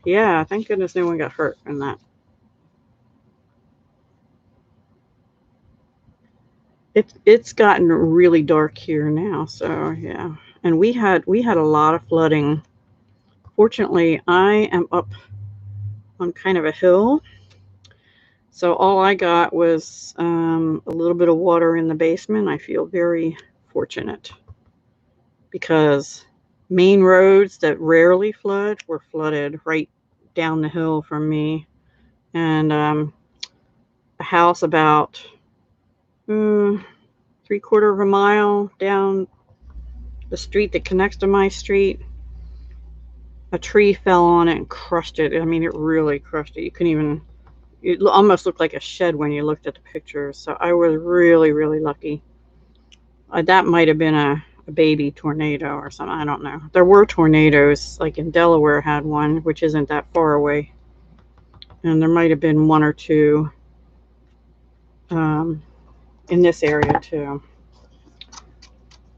Yeah, thank goodness no one got hurt in that. It's gotten really dark here now, so yeah. And we had a lot of flooding. Fortunately, I am up on kind of a hill, so all I got was a little bit of water in the basement. I feel very fortunate because main roads that rarely flood were flooded right down the hill from me, and a house about 3/4 of a mile down the street that connects to my street, a tree fell on it and crushed it. I mean, it really crushed it. You couldn't even, it almost looked like a shed when you looked at the pictures. So I was really, really lucky. That might have been a baby tornado or something. I don't know. There were tornadoes, like in Delaware had one, which isn't that far away. And there might have been 1 or 2 in this area too.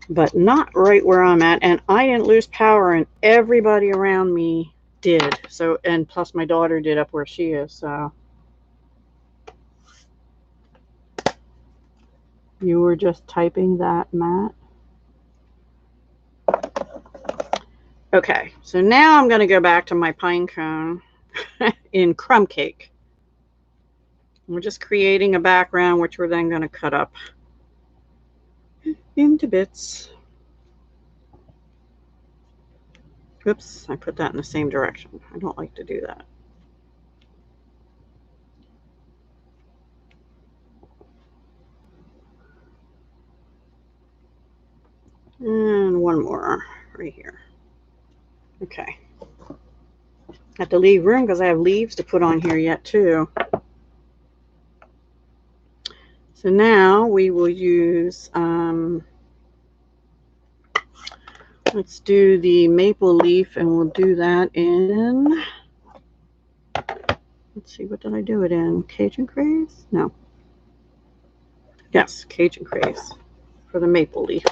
But not right where I'm at. And I didn't lose power, and everybody around me did. So, and plus my daughter did up where she is. So you were just typing that, Matt? Okay, so now I'm going to go back to my pine cone in crumb cake. We're just creating a background, which we're then going to cut up into bits. Oops, I put that in the same direction. I don't like to do that. And one more right here. Okay. I have to leave room because I have leaves to put on here yet too. So now we will use, let's do the maple leaf, and we'll do that in, let's see, what did I do it in? Cajun Craze? No. Yes, Cajun Craze for the maple leaf.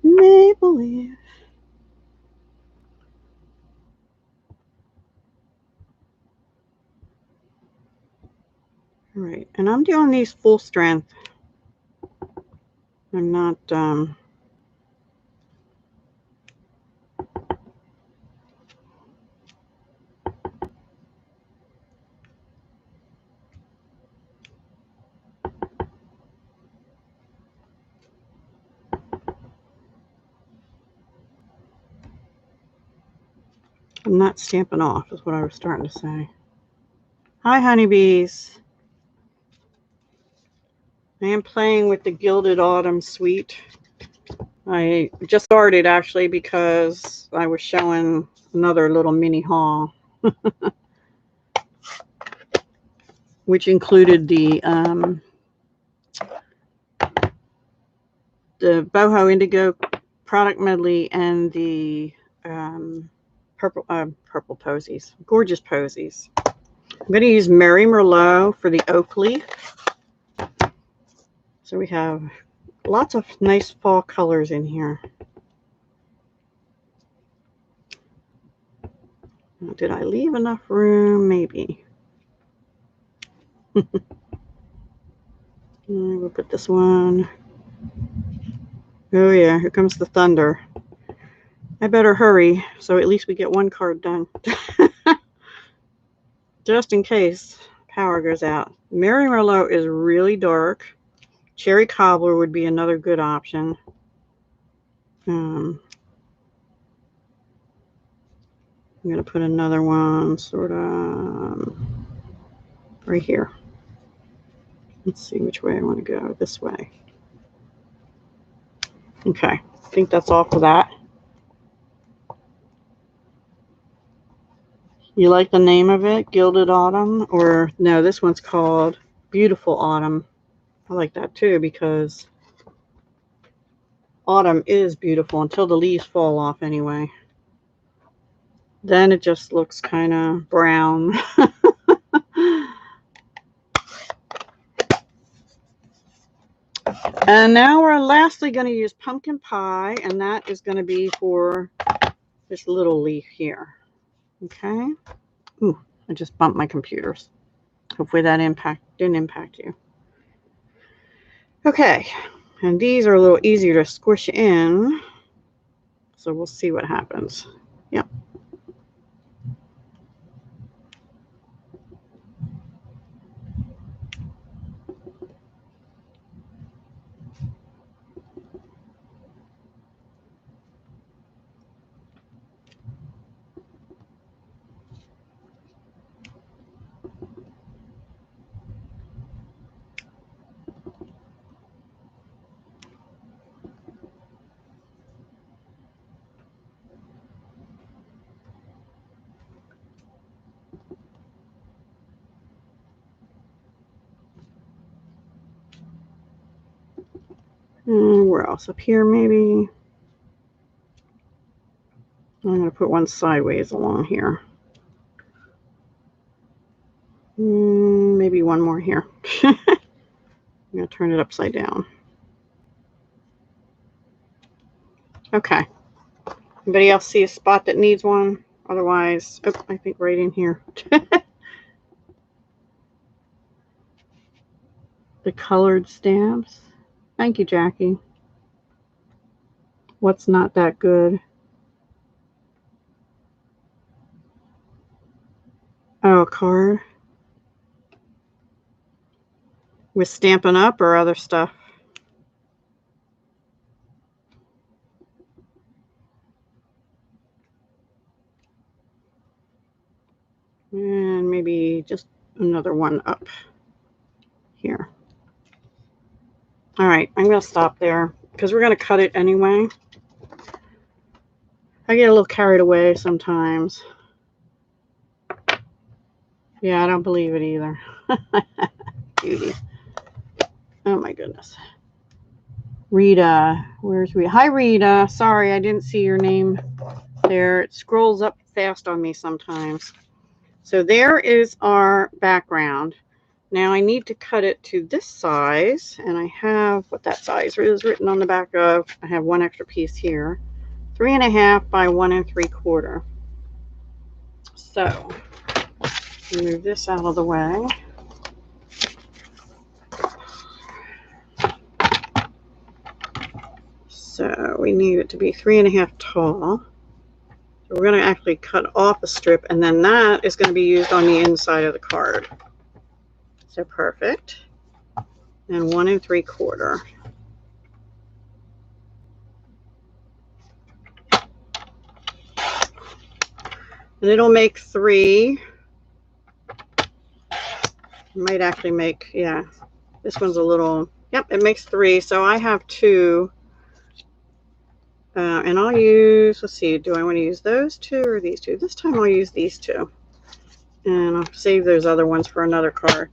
Maple leaf. All right, and I'm doing these full strength. I'm not, Stamping Off is what I was starting to say. Hi, honeybees. I am playing with the Gilded Autumn Suite. I just started actually because I was showing another little mini haul, which included the Boho Indigo product medley and the purple posies, gorgeous posies. I'm going to use Mary Merlot for the oak leaf. So we have lots of nice fall colors in here. Did I leave enough room? Maybe. We'll put this one. Oh yeah, here comes the thunder. I better hurry, so at least we get one card done. Just in case power goes out. Mary Merlot is really dark. Cherry Cobbler would be another good option. I'm going to put another one sort of right here. Let's see which way I want to go. This way. Okay, I think that's all for that. You like the name of it, Gilded Autumn? Or no, this one's called Beautiful Autumn. I like that too because autumn is beautiful until the leaves fall off anyway. Then it just looks kind of brown. And now we're lastly going to use pumpkin pie, and that is going to be for this little leaf here. Okay. Ooh, I just bumped my computers. Hopefully that didn't impact you. Okay, and these are a little easier to squish in, so we'll see what happens. Yep. Where else? Up here, maybe. I'm going to put one sideways along here. Maybe one more here. I'm going to turn it upside down. Okay. Anybody else see a spot that needs one? Otherwise, oh, I think right in here. The colored stamps. Thank you, Jackie. What's not that good? Oh, a card. With Stampin' Up or other stuff? And maybe just another one up here. All right, I'm going to stop there because we're going to cut it anyway. I get a little carried away sometimes. Yeah, I don't believe it either. Beauty. Oh my goodness. Rita, where's Rita? Hi, Rita. Sorry, I didn't see your name there. It scrolls up fast on me sometimes. So there is our background. Now I need to cut it to this size, and I have what that size is written on the back of. I have one extra piece here, 3.5 by 1 3/4. So move this out of the way. So we need it to be 3.5 tall. So we're going to actually cut off a strip, and then that is going to be used on the inside of the card. So perfect. And 1 3/4. And it'll make 3. It might actually make, yeah, this one's a little, yep, it makes 3. So I have 2 And I'll use, let's see, do I want to use those two or these two? This time I'll use these two. And I'll save those other ones for another card.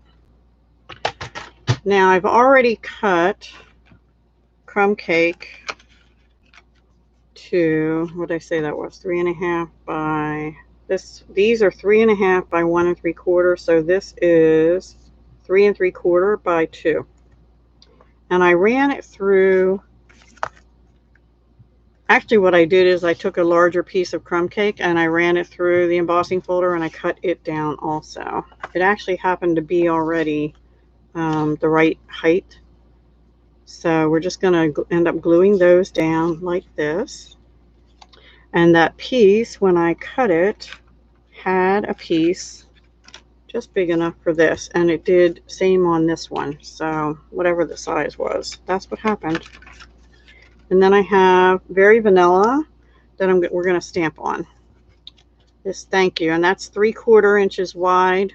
Now I've already cut crumb cake to, what did I say that was? 3.5 by this. These are 3.5 by 1 3/4. So this is 3 3/4 by 2. And I ran it through. Actually, what I did is I took a larger piece of crumb cake and I ran it through the embossing folder and I cut it down also. It actually happened to be already the right height. So we're just going to end up gluing those down like this. And that piece, when I cut it, had a piece just big enough for this. And it did same on this one. So whatever the size was, that's what happened. And then I have Very Vanilla that we're going to stamp on. This thank you. And that's 3/4 inches wide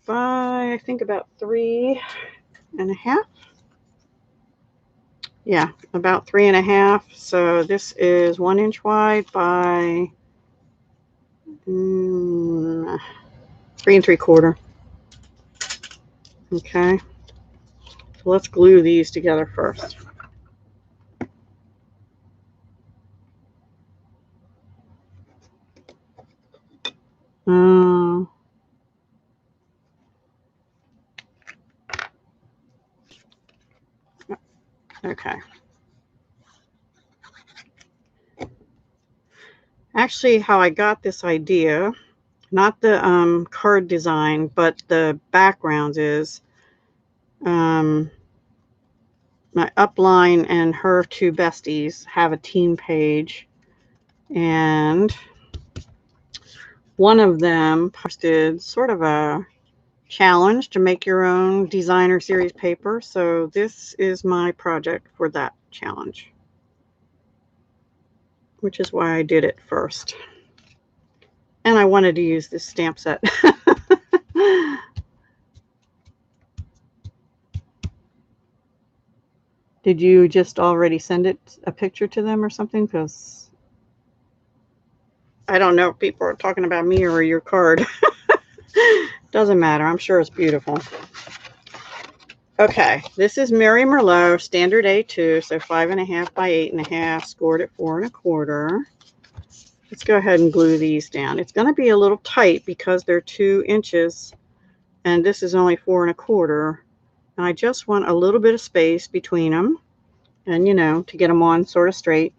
by, I think, about 3.5. Yeah, about 3.5. So this is 1 inch wide by 3 3/4. Okay. So let's glue these together first. Okay. Actually, how I got this idea, not the card design, but the backgrounds is my upline and her two besties have a team page, and one of them posted sort of a challenge to make your own designer series paper. So this is my project for that challenge, which is why I did it first. And I wanted to use this stamp set. Did you just already send it a picture to them or something? Because I don't know if people are talking about me or your card. Doesn't matter. I'm sure it's beautiful. Okay, this is Mary Merlot, standard A2, so 5.5 by 8.5, scored at 4 1/4. Let's go ahead and glue these down. It's going to be a little tight because they're 2 inches, and this is only 4 1/4. And I just want a little bit of space between them, and you know, to get them on sort of straight.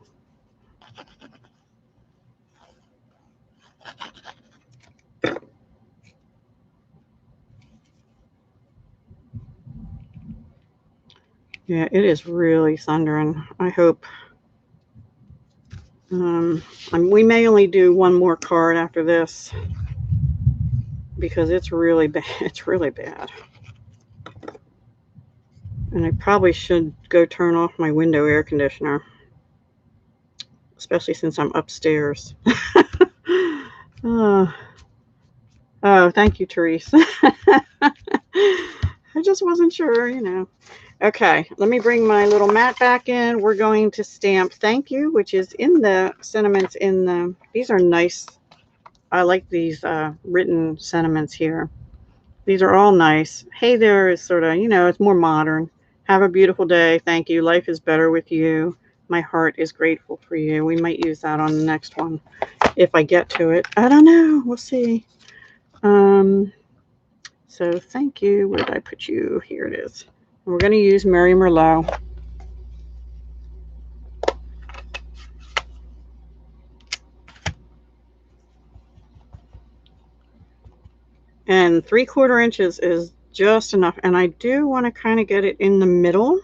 Yeah, it is really thundering. I hope. We may only do one more card after this because it's really bad. It's really bad. And I probably should go turn off my window air conditioner, especially since I'm upstairs. Oh, thank you, Therese. I just wasn't sure, you know. Okay, let me bring my little mat back in. We're going to stamp thank you, which is in the sentiments in the, these are nice. I like these written sentiments here. These are all nice. Hey there is sort of, you know, it's more modern. Have a beautiful day. Thank you. Life is better with you. My heart is grateful for you. We might use that on the next one if I get to it. I don't know. We'll see. So thank you. Where did I put you? Here it is. We're going to use Mary Merlot. And 3/4 inches is just enough. And I do want to kind of get it in the middle.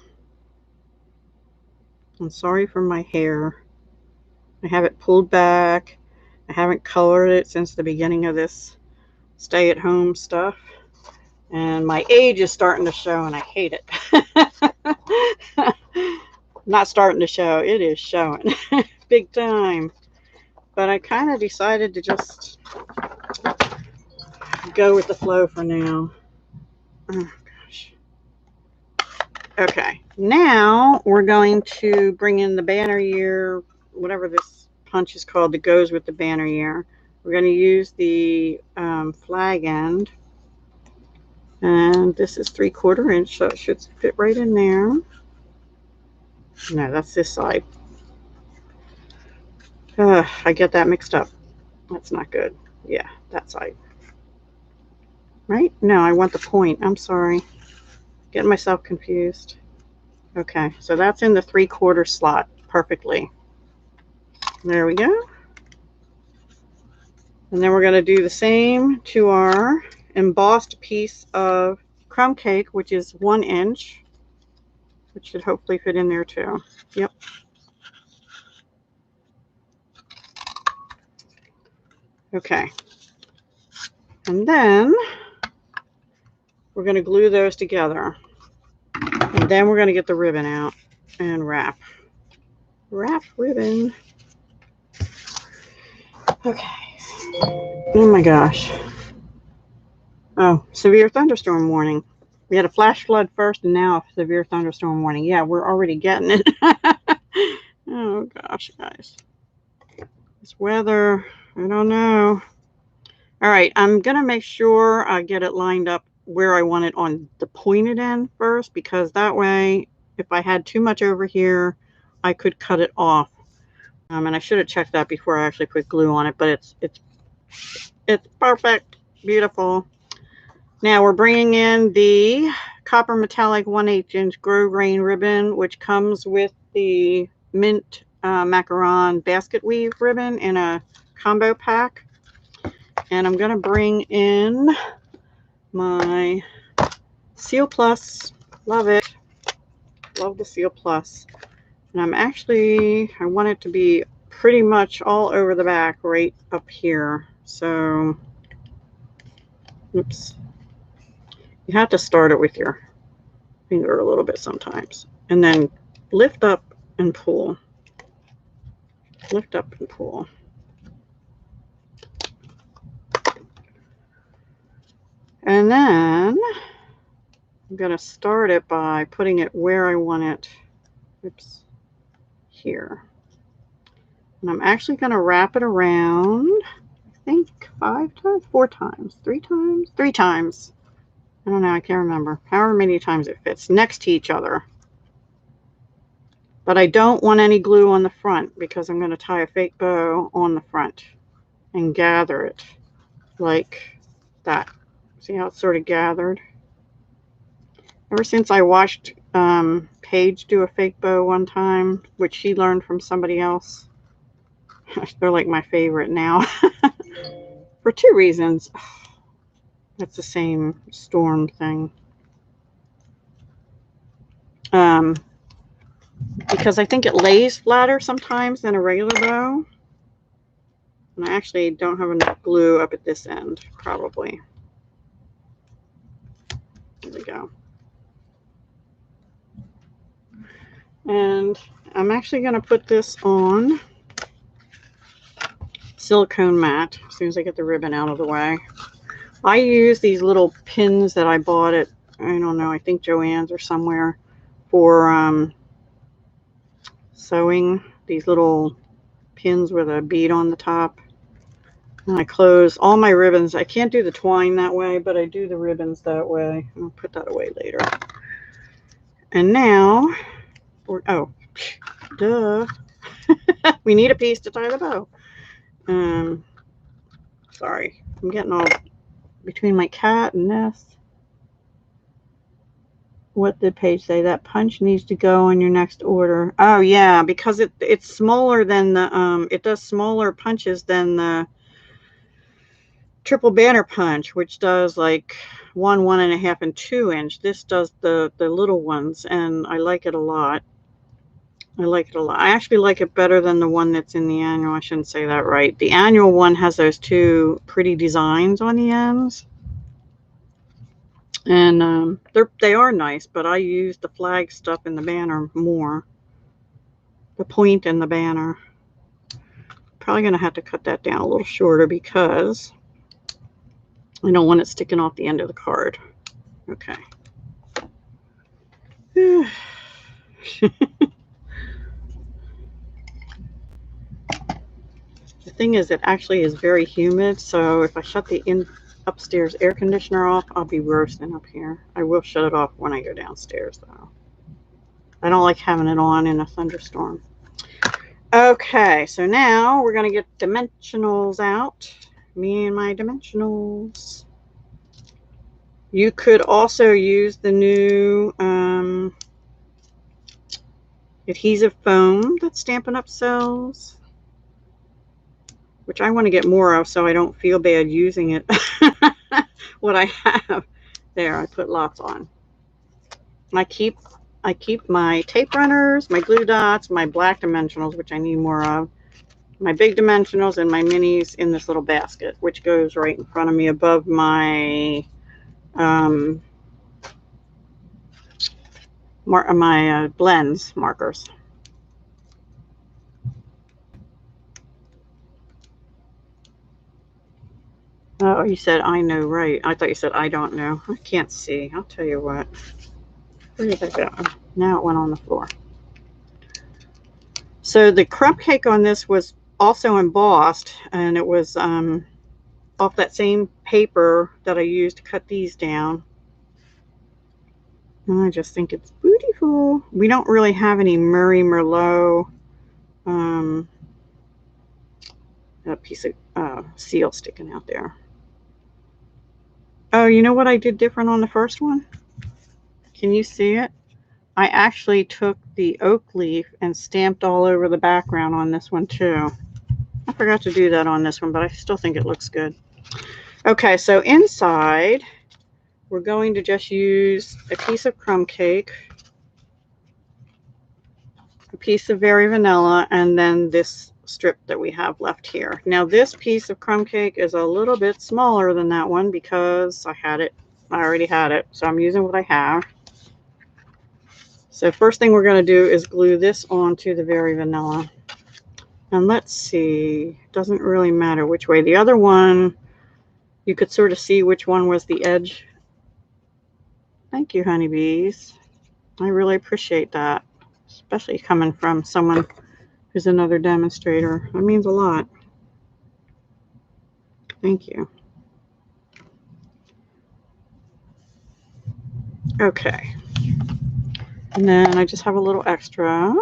I'm sorry for my hair. I have it pulled back. I haven't colored it since the beginning of this stay-at-home stuff. And my age is starting to show, and I hate it. Not starting to show. It is showing. Big time. But I kind of decided to just go with the flow for now. Oh, gosh. Okay. Now we're going to bring in the banner year whatever this punch is called that goes with the banner year. We're going to use the flag end. And this is 3/4 inch, so it should fit right in there. No, that's this side. I get that mixed up. That's not good. Yeah, that side. Right? No, I want the point. I'm sorry. Getting myself confused. Okay, so that's in the 3/4 slot perfectly. There we go. And then we're going to do the same to our embossed piece of crumb cake, which is 1 inch, which should hopefully fit in there too. Yep. Okay. And then we're going to glue those together. And then we're going to get the ribbon out and wrap. Wrap ribbon. Okay. Oh my gosh. Oh, severe thunderstorm warning. We had a flash flood first and now a severe thunderstorm warning. Yeah, we're already getting it. Oh gosh, guys. This weather, I don't know. All right, I'm going to make sure I get it lined up where I want it on the pointed end first, because that way, if I had too much over here, I could cut it off. And I should have checked that before I actually put glue on it, but it's perfect. Beautiful. Now we're bringing in the copper metallic 1/8 inch grosgrain ribbon, which comes with the mint macaron basket weave ribbon in a combo pack. And I'm going to bring in my Seal Plus. Love it. Love the Seal Plus. And I want it to be pretty much all over the back right up here. So, oops. You have to start it with your finger a little bit sometimes. And then lift up and pull. Lift up and pull. And then I'm going to start it by putting it where I want it. Oops. Here. And I'm actually going to wrap it around, I think 5 times, 4 times, 3 times, 3 times. I don't know, I can't remember. However many times it fits next to each other. But I don't want any glue on the front because I'm going to tie a fake bow on the front and gather it like that. See how it's sort of gathered? Ever since I watched Paige do a fake bow one time, which she learned from somebody else, they're like my favorite now. For 2 reasons. That's the same storm thing. Because I think it lays flatter sometimes than a regular bow. And I actually don't have enough glue up at this end, probably. There we go. And I'm actually going to put this on silicone mat as soon as I get the ribbon out of the way. I use these little pins that I bought at, I don't know, I think Joann's or somewhere for sewing. These little pins with a bead on the top. And I close all my ribbons. I can't do the twine that way, but I do the ribbons that way. I'll put that away later. And now, oh, duh. We need a piece to tie the bow. Sorry, I'm getting all between my cat and this. What did Paige say? That punch needs to go on your next order. Oh yeah, because it's smaller than the it does smaller punches than the triple banner punch, which does like 1, 1.5, and 2 inch. This does the little ones, and I like it a lot. I like it a lot. I actually like it better than the one that's in the annual. I shouldn't say that right. The annual one has those 2 pretty designs on the ends. And they are nice, but I use the flag stuff in the banner more. The point in the banner. Probably going to have to cut that down a little shorter because I don't want it sticking off the end of the card. Okay. The thing is, it actually is very humid, so if I shut the upstairs air conditioner off, I'll be roasting up here. I will shut it off when I go downstairs, though. I don't like having it on in a thunderstorm. Okay, so now we're going to get dimensionals out. Me and my dimensionals. You could also use the new adhesive foam that Stampin' Up sells, which I want to get more of so I don't feel bad using it. What I have there, I put lots on. I keep my tape runners, my glue dots, my black dimensionals, which I need more of, my big dimensionals, and my minis in this little basket, which goes right in front of me above my blends markers. Oh, you said I know, right? I thought you said I don't know. I can't see. I'll tell you what. Where did that go? Now it went on the floor. So the crumb cake on this was also embossed, and it was off that same paper that I used to cut these down. And I just think it's beautiful. We don't really have any Murray Merlot a piece of seal sticking out there. Oh, you know what I did different on the first one? Can you see it? I actually took the oak leaf and stamped all over the background on this one too. I forgot to do that on this one, but I still think it looks good. Okay, so inside, we're going to just use a piece of crumb cake, a piece of Very Vanilla, and then this strip that we have left here. Now this piece of crumb cake is a little bit smaller than that one because I already had it, so I'm using what I have. So first thing we're going to do is glue this onto the Very Vanilla. And let's see, doesn't really matter which way. The other one, you could sort of see which one was the edge. Thank you, honeybees. I really appreciate that, especially coming from someone who's another demonstrator. That means a lot. Thank you. Okay. And then I just have a little extra.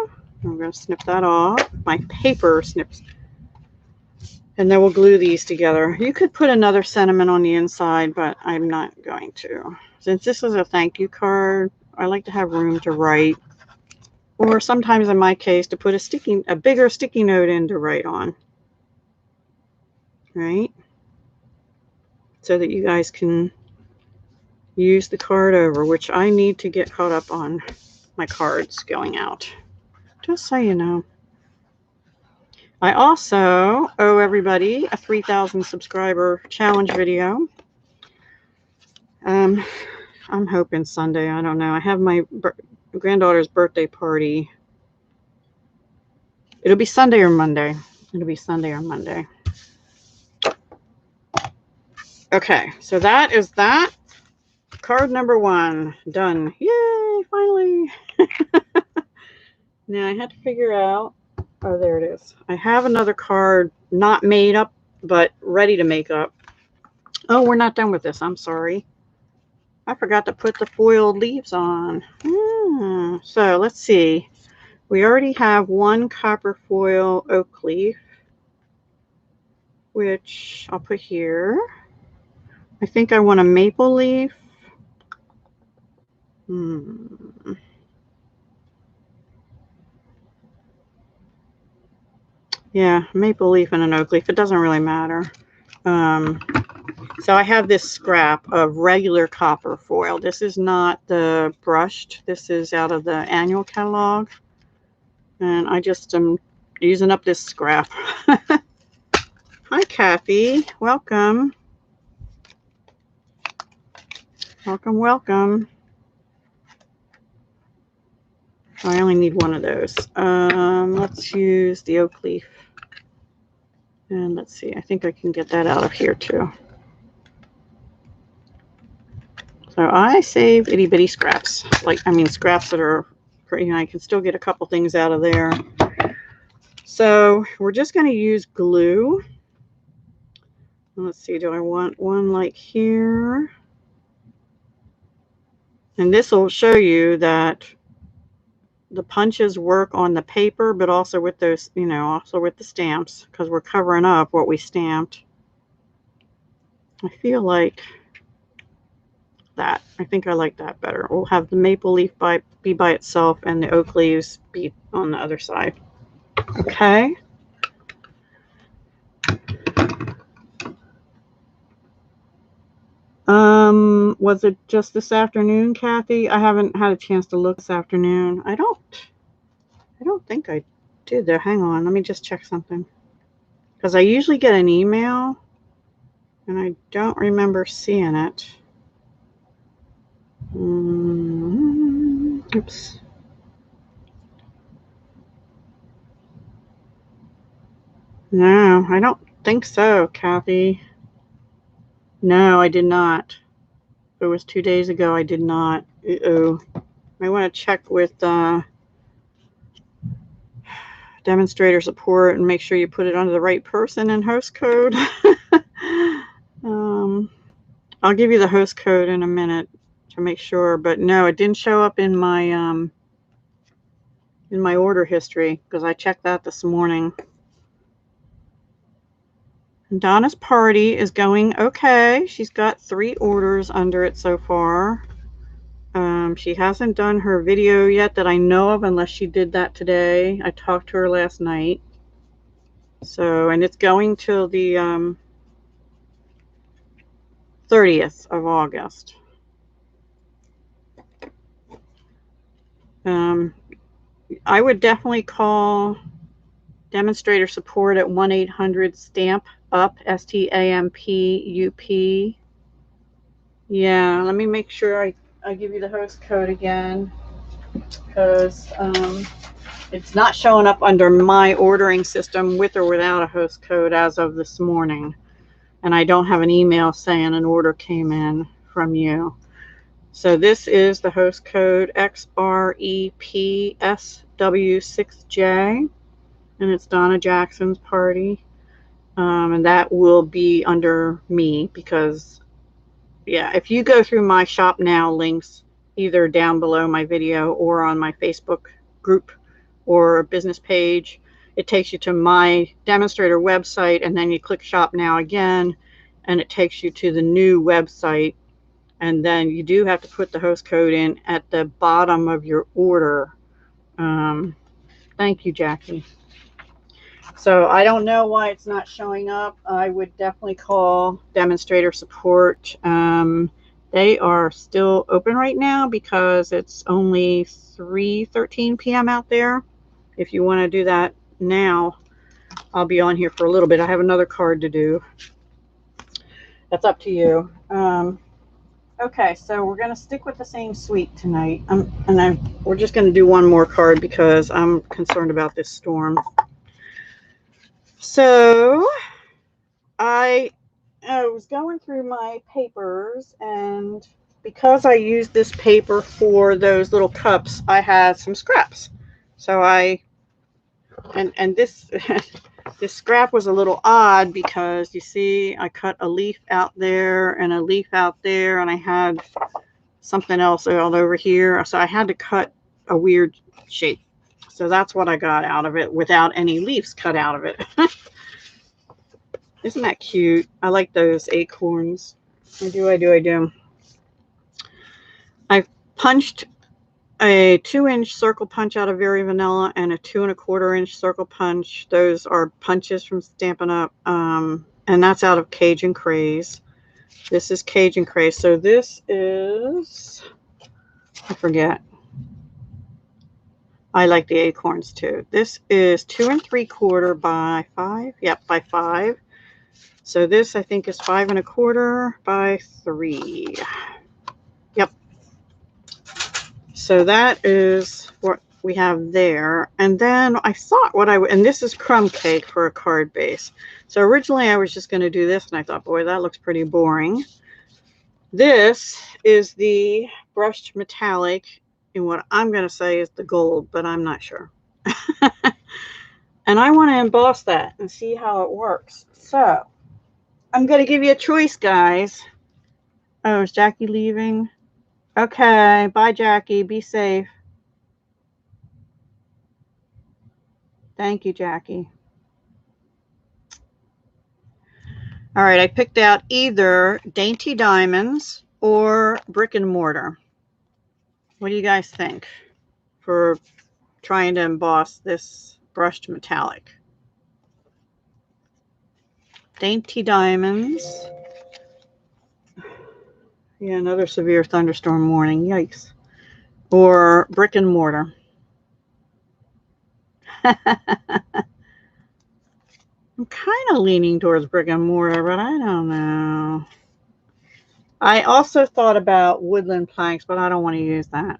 I'm going to snip that off. My paper snips. And then we'll glue these together. You could put another sentiment on the inside, but I'm not going to. Since this is a thank you card, I like to have room to write. Or sometimes in my case, to put a bigger sticky note in to write on. Right? So that you guys can use the card over, which I need to get caught up on my cards going out. Just so you know. I also owe everybody a 3,000 subscriber challenge video. I'm hoping Sunday. I don't know. I have my granddaughter's birthday party. It'll be Sunday or Monday. It'll be Sunday or Monday. Okay, so that is that. Card number 1 done. Yay, finally. Now I had to figure out, oh, there it is. I have another card not made up, but ready to make up. Oh, we're not done with this. I'm sorry. I forgot to put the foiled leaves on. So let's see. We already have one copper foil oak leaf, which I'll put here. I think I want a maple leaf. Yeah, maple leaf and an oak leaf. It doesn't really matter. So I have this scrap of regular copper foil. This is not the brushed. This is out of the annual catalog. And I just am using up this scrap. Hi, Kathy. Welcome. Welcome, welcome. I only need one of those. Let's use the oak leaf. And let's see, I think I can get that out of here too. So I save itty bitty scraps. Scraps that are, I can still get a couple things out of there. So we're just going to use glue. Let's see, do I want one like here? And this will show you that the punches work on the paper, but also with those, you know, also with the stamps, because we're covering up what we stamped. I feel like that. I think I like that better. We'll have the maple leaf be by itself and the oak leaves be on the other side. Okay. Was it just this afternoon, Kathy? I haven't had a chance to look this afternoon. I don't think I did though. Hang on, let me just check something. Because I usually get an email and I don't remember seeing it. Oops. No, I don't think so, Kathy. No, I did not. It was 2 days ago. I did not. Uh-oh. I want to check with demonstrator support and make sure you put it under the right person in host code. I'll give you the host code in a minute to make sure, but no, it didn't show up in my order history because I checked that this morning. Donna's party is going okay. She's got 3 orders under it so far. She hasn't done her video yet that I know of, unless she did that today. I talked to her last night. So, and it's going till the 30th of August. I would definitely call demonstrator support at 1-800-STAMP-UP, STAMPUP. Yeah, let me make sure I give you the host code again, because it's not showing up under my ordering system with or without a host code as of this morning. And I don't have an email saying an order came in from you. So this is the host code XREPSW6J, and it's Donna Jackson's party. And that will be under me because, yeah, if you go through my Shop Now links, either down below my video or on my Facebook group or business page, it takes you to my demonstrator website, and then you click Shop Now again, and it takes you to the new website. And then you do have to put the host code in at the bottom of your order. Thank you, Jackie. So I don't know why it's not showing up. I would definitely call demonstrator support. They are still open right now because it's only 3:13 p.m. out there. If you want to do that now, I'll be on here for a little bit. I have another card to do. That's up to you. Okay, so we're going to stick with the same suite tonight. We're just going to do one more card because I'm concerned about this storm. So I was going through my papers, and because I used this paper for those little cups, I had some scraps. So this this scrap was a little odd because you see I cut a leaf out there and a leaf out there, and I had something else all over here. So I had to cut a weird shape. So that's what I got out of it without any leaves cut out of it. Isn't that cute? I like those acorns. I do. I punched a 2-inch circle punch out of Very Vanilla and a 2 1/4-inch circle punch. Those are punches from Stampin Up. And that's out of Cajun Craze. This is Cajun Craze. So this is, I forget. I like the acorns too. This is 2 3/4 by 5. Yep, by 5. So this, I think, is 5 1/4 by 3. Yep. So that is what we have there. And then I thought and this is crumb cake for a card base. So originally I was just going to do this, and I thought, boy, that looks pretty boring. This is the brushed metallic in what I'm going to say is the gold, but I'm not sure. And I want to emboss that and see how it works. So I'm going to give you a choice, guys. Oh, is Jackie leaving? Okay, bye, Jackie. Be safe. Thank you, Jackie. All right, I picked out either Dainty Diamonds or Brick and Mortar. What do you guys think for trying to emboss this brushed metallic? Dainty Diamonds. Yeah, another severe thunderstorm warning. Yikes. Or Brick and Mortar. I'm kind of leaning towards Brick and Mortar, but I don't know. I also thought about woodland planks, but I don't want to use that.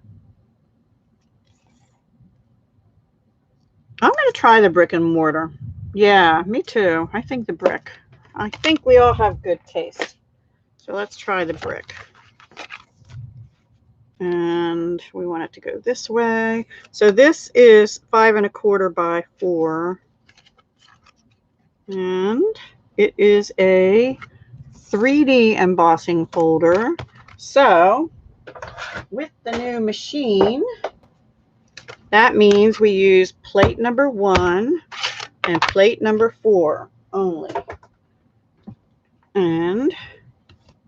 I'm going to try the Brick and Mortar. Yeah, me too. I think the brick. I think we all have good taste. So let's try the brick. And we want it to go this way. So this is 5 1/4 by 4. And it is a 3D embossing folder. So with the new machine, that means we use plate number 1 and plate number 4 only. And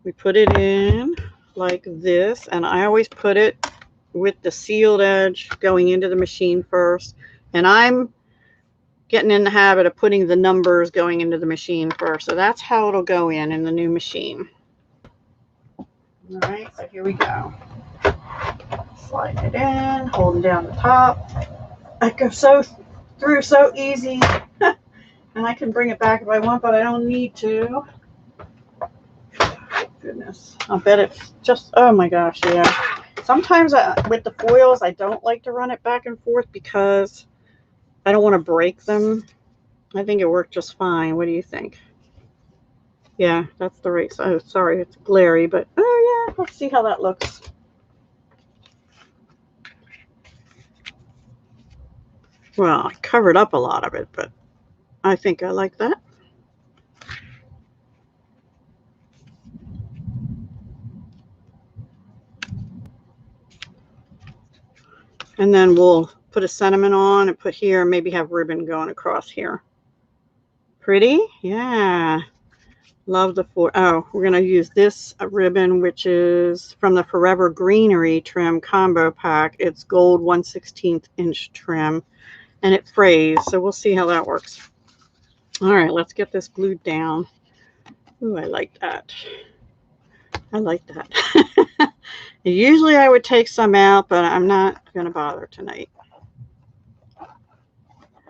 we put it in like this, and I always put it with the sealed edge going into the machine first. And I'm getting in the habit of putting the numbers going into the machine first. So that's how it'll go in the new machine. All right, so here we go. Slide it in, holding down the top. I go through so easy. And I can bring it back if I want, but I don't need to. Goodness, I'll bet it's just, oh my gosh, yeah. Sometimes with the foils, I don't like to run it back and forth because I don't want to break them. I think it worked just fine. What do you think? Yeah, that's the right side. Oh, sorry, it's glary, but oh yeah, let's see how that looks. Well, I covered up a lot of it, but I think I like that. And then we'll put a sentiment on and put here, maybe have ribbon going across here. Pretty? Yeah. Love the four. Oh, we're going to use this ribbon, which is from the Forever Greenery trim combo pack. It's gold 1/16 inch trim, and it frays. So we'll see how that works. All right, let's get this glued down. Ooh, I like that. I like that. Usually I would take some out, but I'm not going to bother tonight.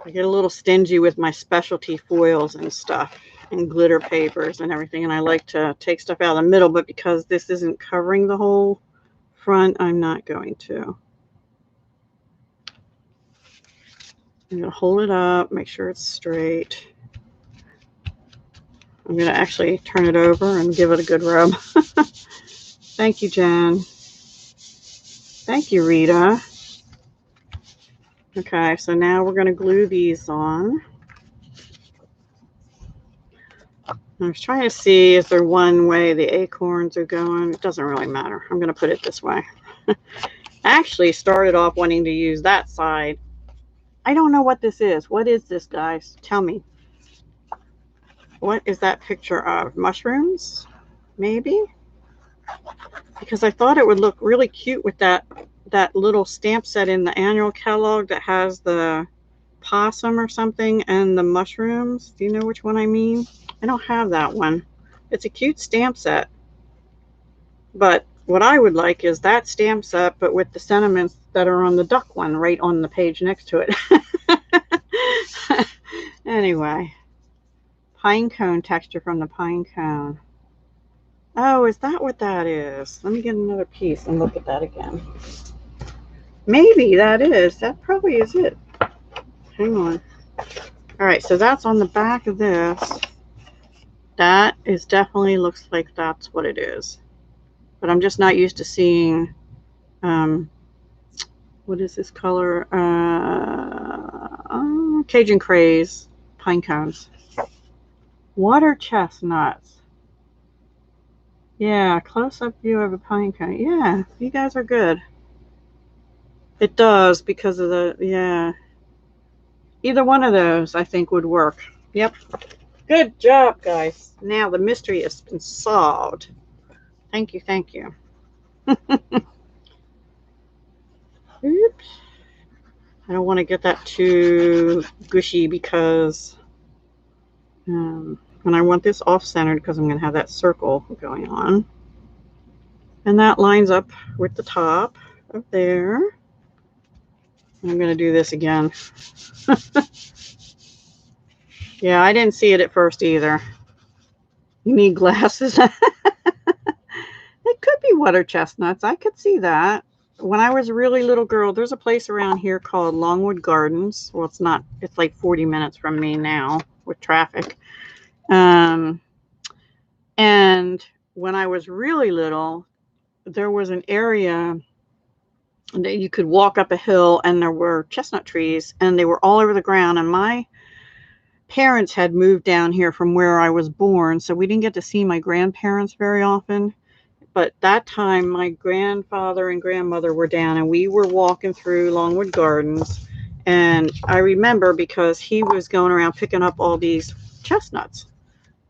I get a little stingy with my specialty foils and stuff and glitter papers and everything, and I like to take stuff out of the middle, but because this isn't covering the whole front, I'm not going to. I'm going to hold it up, make sure it's straight. I'm going to actually turn it over and give it a good rub. Thank you, Jen. Thank you, Rita. Okay, so now we're going to glue these on. I was trying to see if they're one way the acorns are going. It doesn't really matter. I'm going to put it this way. I actually started off wanting to use that side. I don't know what this is. What is this, guys? Tell me. What is that picture of? Mushrooms? Maybe? Because I thought it would look really cute with that little stamp set in the annual catalog that has the possum or something and the mushrooms. Do you know which one I mean? I don't have that one. It's a cute stamp set. But what I would like is that stamp set, but with the sentiments that are on the duck one right on the page next to it. Anyway, pine cone texture from the pine cone. Oh, is that what that is? Let me get another piece and look at that again. Maybe that is. That probably is it. Hang on. All right, so that's on the back of this. That is definitely looks like that's what it is. But I'm just not used to seeing, what is this color? Cajun Craze pine cones. Water chestnuts. Yeah, close-up view of a pine cone. Yeah, you guys are good. It does because of the, yeah. Either one of those I think would work. Yep. Good job, guys. Now the mystery has been solved. Thank you, thank you. Oops. I don't want to get that too gushy because and I want this off-centered because I'm going to have that circle going on. And that lines up with the top up there. I'm going to do this again. Yeah, I didn't see it at first either. You need glasses. It could be water chestnuts. I could see that. When I was a really little girl, there's a place around here called Longwood Gardens. Well, it's not. It's like 40 minutes from me now with traffic. And when I was really little, there was an area that you could walk up a hill and there were chestnut trees and they were all over the ground. And my parents had moved down here from where I was born, so we didn't get to see my grandparents very often. But that time my grandfather and grandmother were down and we were walking through Longwood Gardens, and I remember because he was going around picking up all these chestnuts,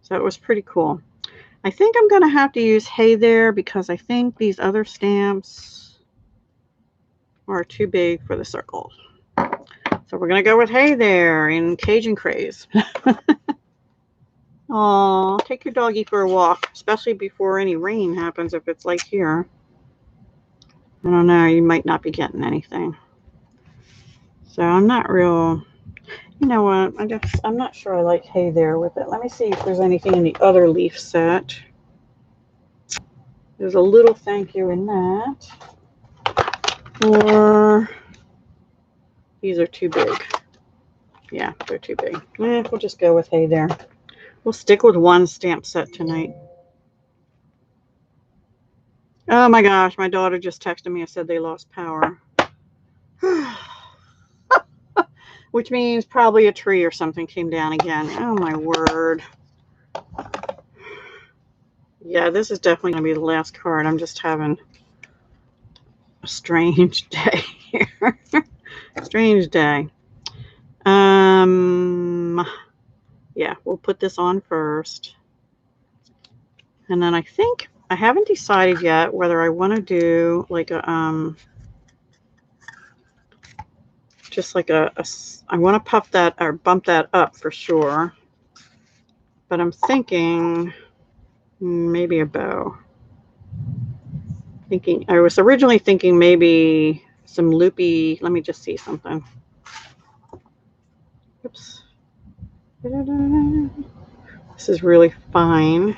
so it was pretty cool. I think I'm going to have to use Hey There because I think these other stamps are too big for the circles. So we're going to go with Hey There in Cajun Craze. Aw, take your doggy for a walk, especially before any rain happens if it's like here. I don't know, you might not be getting anything. So I'm not real, you know what, I'm not sure I like Hey There with it. Let me see if there's anything in the other leaf set. There's a little thank you in that. Or these are too big. Yeah, they're too big. We'll just go with Hey There. We'll stick with one stamp set tonight. Oh my gosh, my daughter just texted me and said they lost power. Which means probably a tree or something came down again. Oh my word. Yeah, this is definitely going to be the last card. I'm just having a strange day here. Strange day. Yeah, we'll put this on first. And then I think, I haven't decided yet whether I want to do like a, just like I want to puff that or bump that up for sure. But I'm thinking maybe a bow. I was originally thinking maybe some loopy, let me just see something. Oops. This is really fine.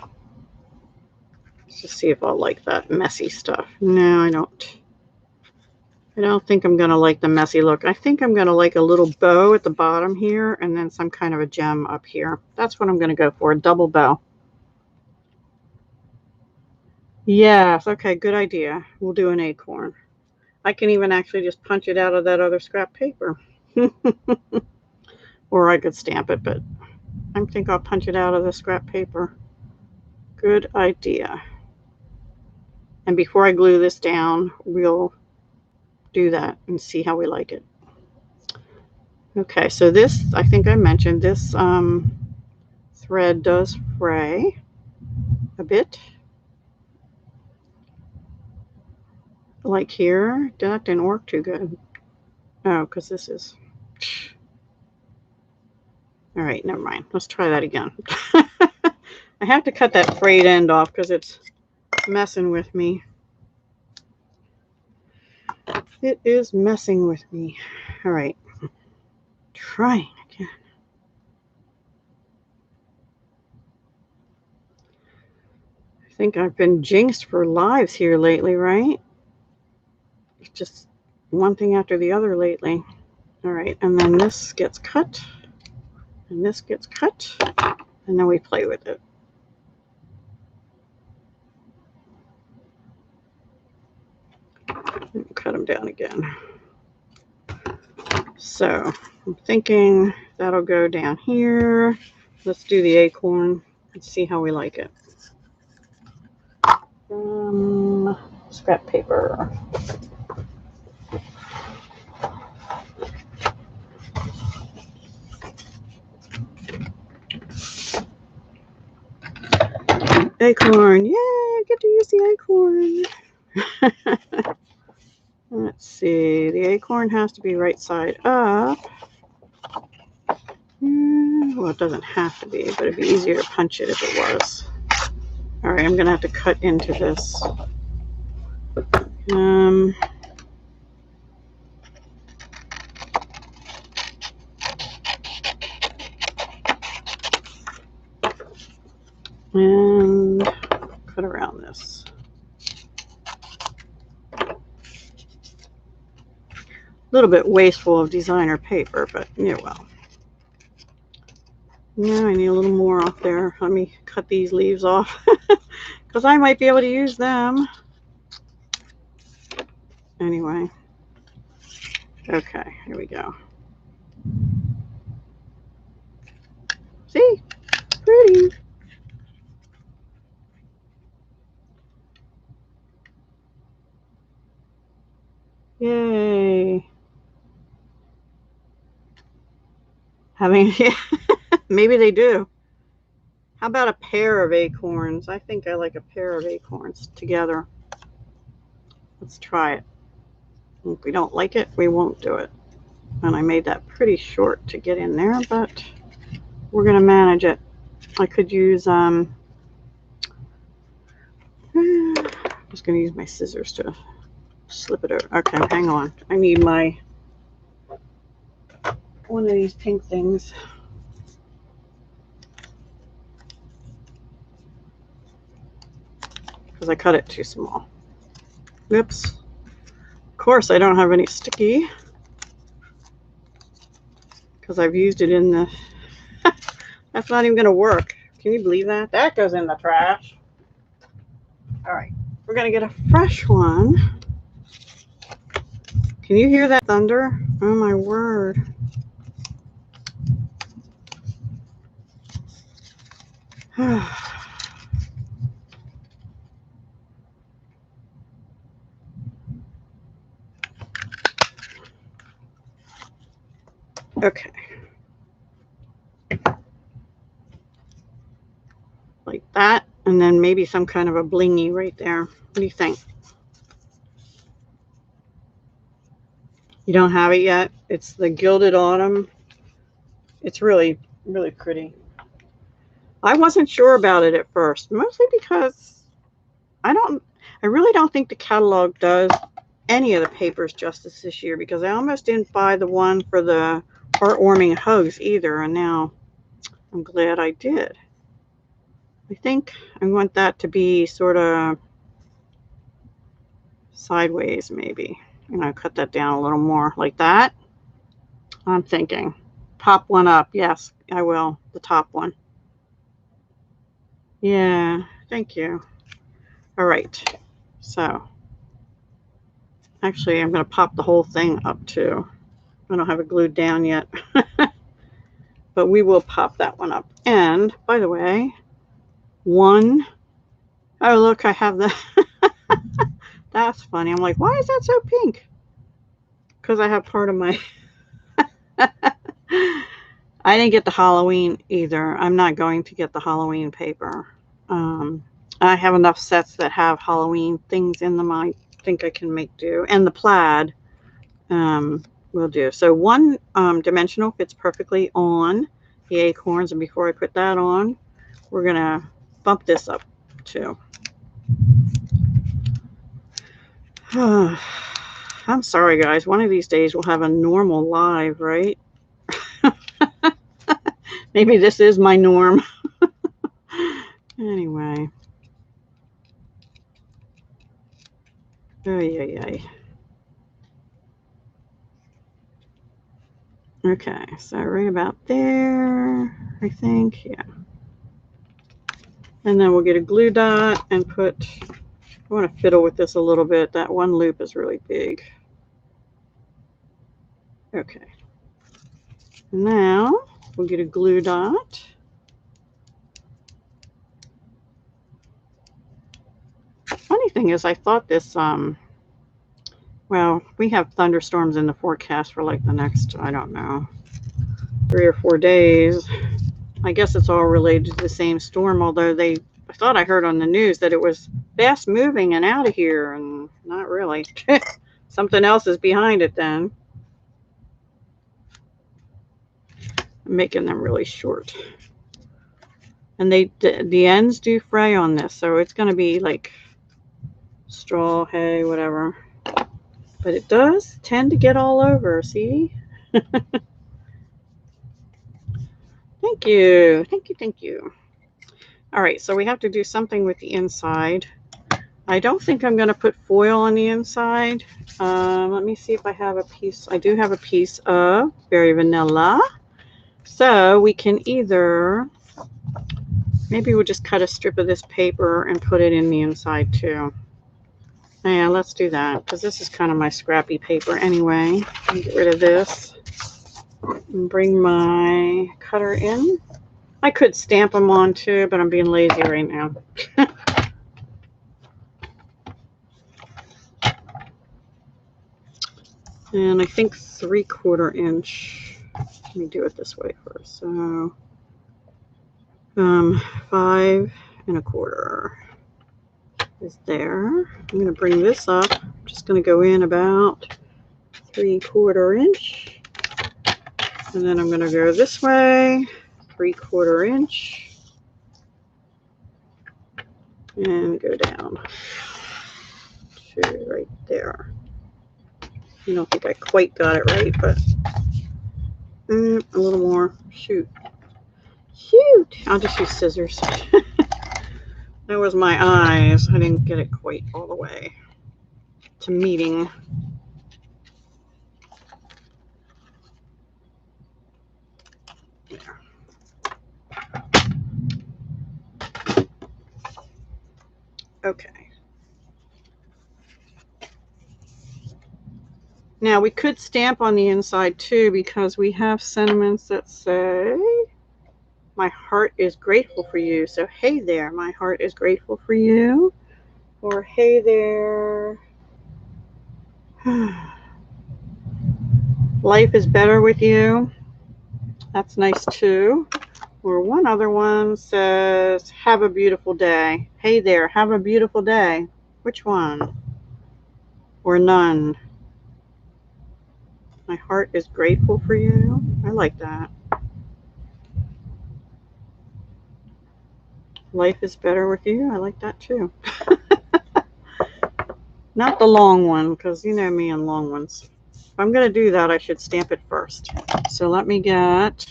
Let's just see if I'll like that messy stuff. No, I don't. I don't think I'm going to like the messy look. I think I'm going to like a little bow at the bottom here and then some kind of a gem up here. That's what I'm going to go for, a double bow. Yes, okay, good idea. We'll do an acorn. I can even actually just punch it out of that other scrap paper. Or I could stamp it, but I think I'll punch it out of the scrap paper. Good idea. And before I glue this down, we'll do that and see how we like it. Okay, so this, I think I mentioned, this thread does fray a bit. Like here, that didn't work too good. Oh, because this is... All right, never mind. Let's try that again. I have to cut that frayed end off because it's messing with me. It is messing with me. All right. Trying again. I think I've been jinxed for lives here lately, right? It's just one thing after the other lately. All right, and then this gets cut. And this gets cut. And then we play with it. Cut them down again. So I'm thinking that'll go down here. Let's do the acorn and see how we like it. Scrap paper. Acorn, yay, I get to use the acorn. Let's see, the acorn has to be right side up. Well, it doesn't have to be, but it'd be easier to punch it if it was. All right, I'm gonna have to cut into this. And cut around this. A little bit wasteful of designer paper, but yeah, well. Now I need a little more off there. Let me cut these leaves off because I might be able to use them. Anyway. Okay, here we go. See? Pretty. Yay. Maybe they do. How about a pair of acorns? I think I like a pair of acorns together. Let's try it. If we don't like it, we won't do it. And I made that pretty short to get in there, but we're going to manage it. I could use, I'm just going to use my scissors to slip it over. Okay, hang on. I need my, one of these pink things. Because I cut it too small. Oops. Of course, I don't have any sticky. Because I've used it in the... That's not even going to work. Can you believe that? That goes in the trash. All right. We're going to get a fresh one. Can you hear that thunder? Oh, my word. Okay. Like that, and then maybe some kind of a blingy right there. What do you think? You don't have it yet? It's the Gilded Autumn. It's really, really pretty. I wasn't sure about it at first, mostly because I really don't think the catalog does any of the papers justice this year, because I almost didn't buy the one for the heartwarming hugs either, and now I'm glad I did. I think I want that to be sort of sideways, maybe. You know, cut that down a little more like that. I'm thinking pop one up. Yes, I will. The top one. Yeah, thank you. All right. So actually, I'm going to pop the whole thing up too. I don't have it glued down yet. But we will pop that one up. And by the way, oh look, I have the that's funny. I'm like, why is that so pink? Because I have part of my I didn't get the Halloween either. I'm not going to get the Halloween paper. I have enough sets that have Halloween things in them. I think I can make do. And the plaid will do. So one dimensional fits perfectly on the acorns. And before I put that on, we're going to bump this up too. I'm sorry, guys. One of these days we'll have a normal live, right? Maybe this is my norm. Anyway. Ay. Okay, so right about there, I think, yeah. And then we'll get a glue dot and put, I want to fiddle with this a little bit. That one loop is really big. Okay. Now, We'll get a glue dot. Funny thing is, I thought this, well, we have thunderstorms in the forecast for like the next, I don't know, 3 or 4 days. I guess it's all related to the same storm, although I thought I heard on the news that it was fast moving and out of here, and not really. Something else is behind it then. I'm making them really short. And the ends do fray on this, so it's going to be like straw, hay, whatever. But it does tend to get all over, see? Thank you. Thank you, thank you. All right, so we have to do something with the inside. I don't think I'm going to put foil on the inside. Let me see if I have a piece. I do have a piece of Berry Vanilla. So we can either, maybe we'll just cut a strip of this paper and put it in the inside too. Yeah, let's do that, because this is kind of my scrappy paper anyway. Get rid of this and bring my cutter in. I could stamp them on too, but I'm being lazy right now. And I think 3/4 inch. Let me do it this way first. So 5 1/4 is there. I'm going to bring this up. I'm just going to go in about 3/4 inch. And then I'm going to go this way, 3/4 inch. And go down to right there. I don't think I quite got it right, but a little more. Shoot. I'll just use scissors. That was my eyes. I didn't get it quite all the way to meeting. There. Okay. Now we could stamp on the inside too, because we have sentiments that say, my heart is grateful for you. So, hey there, my heart is grateful for you. Or, hey there, life is better with you. That's nice too. Or one other one says, have a beautiful day. Hey there, have a beautiful day. Which one? Or none. My heart is grateful for you. I like that. Life is better with you. I like that too. Not the long one, because you know me and long ones. If I'm going to do that, I should stamp it first. So let me get,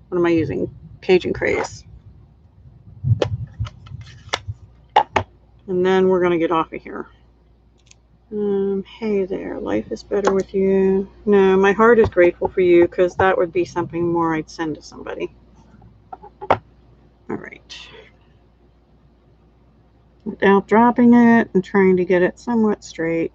what am I using? Cajun Craze. And then we're going to get off of here. Hey there, life is better with you. No, my heart is grateful for you, because that would be something more I'd send to somebody. All right. Without dropping it and trying to get it somewhat straight.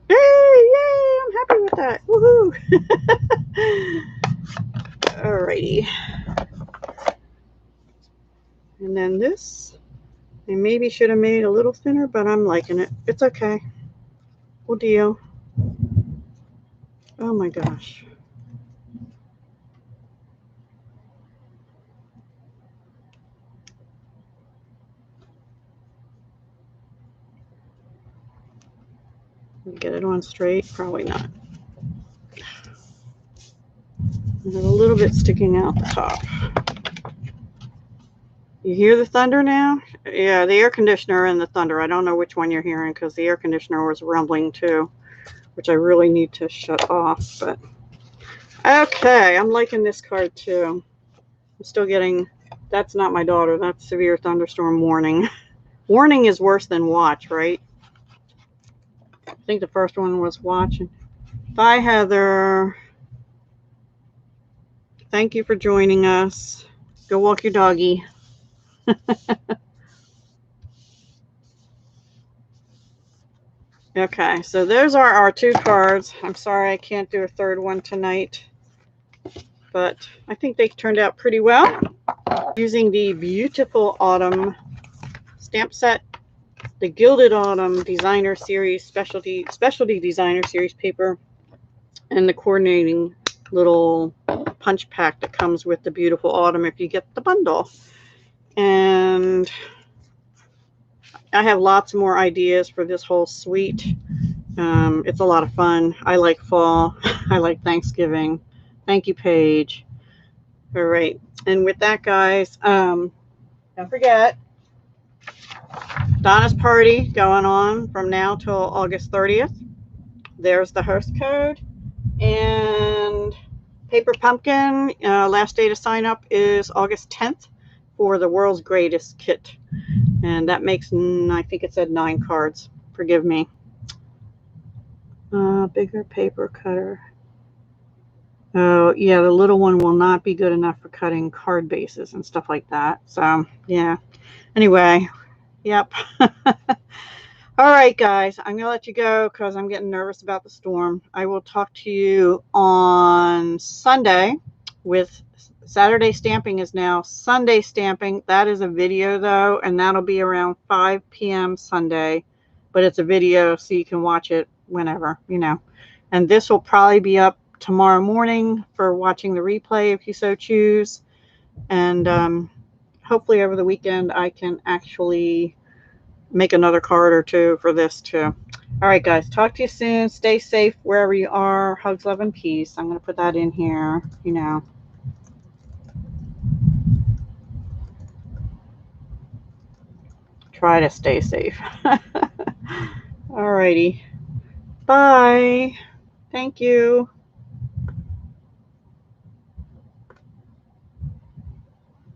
Yay, I'm happy with that. Woohoo! Alrighty. And then this, I maybe should have made a little thinner, but I'm liking it. It's okay. We'll deal. Oh my gosh. Get it on straight? Probably not. There's a little bit sticking out the top. You hear the thunder now? Yeah, the air conditioner and the thunder. I don't know which one you're hearing, because the air conditioner was rumbling too, which I really need to shut off. But okay, I'm liking this card too. I'm still getting, that's not my daughter. That's severe thunderstorm warning. Warning is worse than watch, right? I think the first one was watch. Bye, Heather. Thank you for joining us. Go walk your doggy. Okay, so those are our 2 cards. I'm sorry I can't do a third one tonight, but I think they turned out pretty well. Using the beautiful autumn stamp set, the Gilded Autumn Designer Series Specialty Designer Series paper, and the coordinating little punch pack that comes with the beautiful autumn if you get the bundle. And I have lots more ideas for this whole suite. It's a lot of fun. I like fall. I like Thanksgiving. Thank you, Paige. All right. And with that, guys, don't forget, Donna's party going on from now till August 30th. There's the host code. And Paper Pumpkin, last day to sign up is August 10th for the World's Greatest Kit. And that makes, I think it said 9 cards. Forgive me. Bigger paper cutter. Oh, yeah, the little one will not be good enough for cutting card bases and stuff like that. So, yeah. Anyway, yep. All right, guys, I'm going to let you go because I'm getting nervous about the storm. I will talk to you on Sunday with Saturday stamping is now Sunday stamping. That is a video, though, and that'll be around 5 p.m. Sunday. But it's a video, so you can watch it whenever, you know. And this will probably be up tomorrow morning for watching the replay if you so choose. And hopefully over the weekend I can actually make another card or 2 for this too. All right, guys, talk to you soon. Stay safe wherever you are. Hugs, love, and peace. I'm going to put that in here, you know. Try to stay safe. All righty. Bye. Thank you.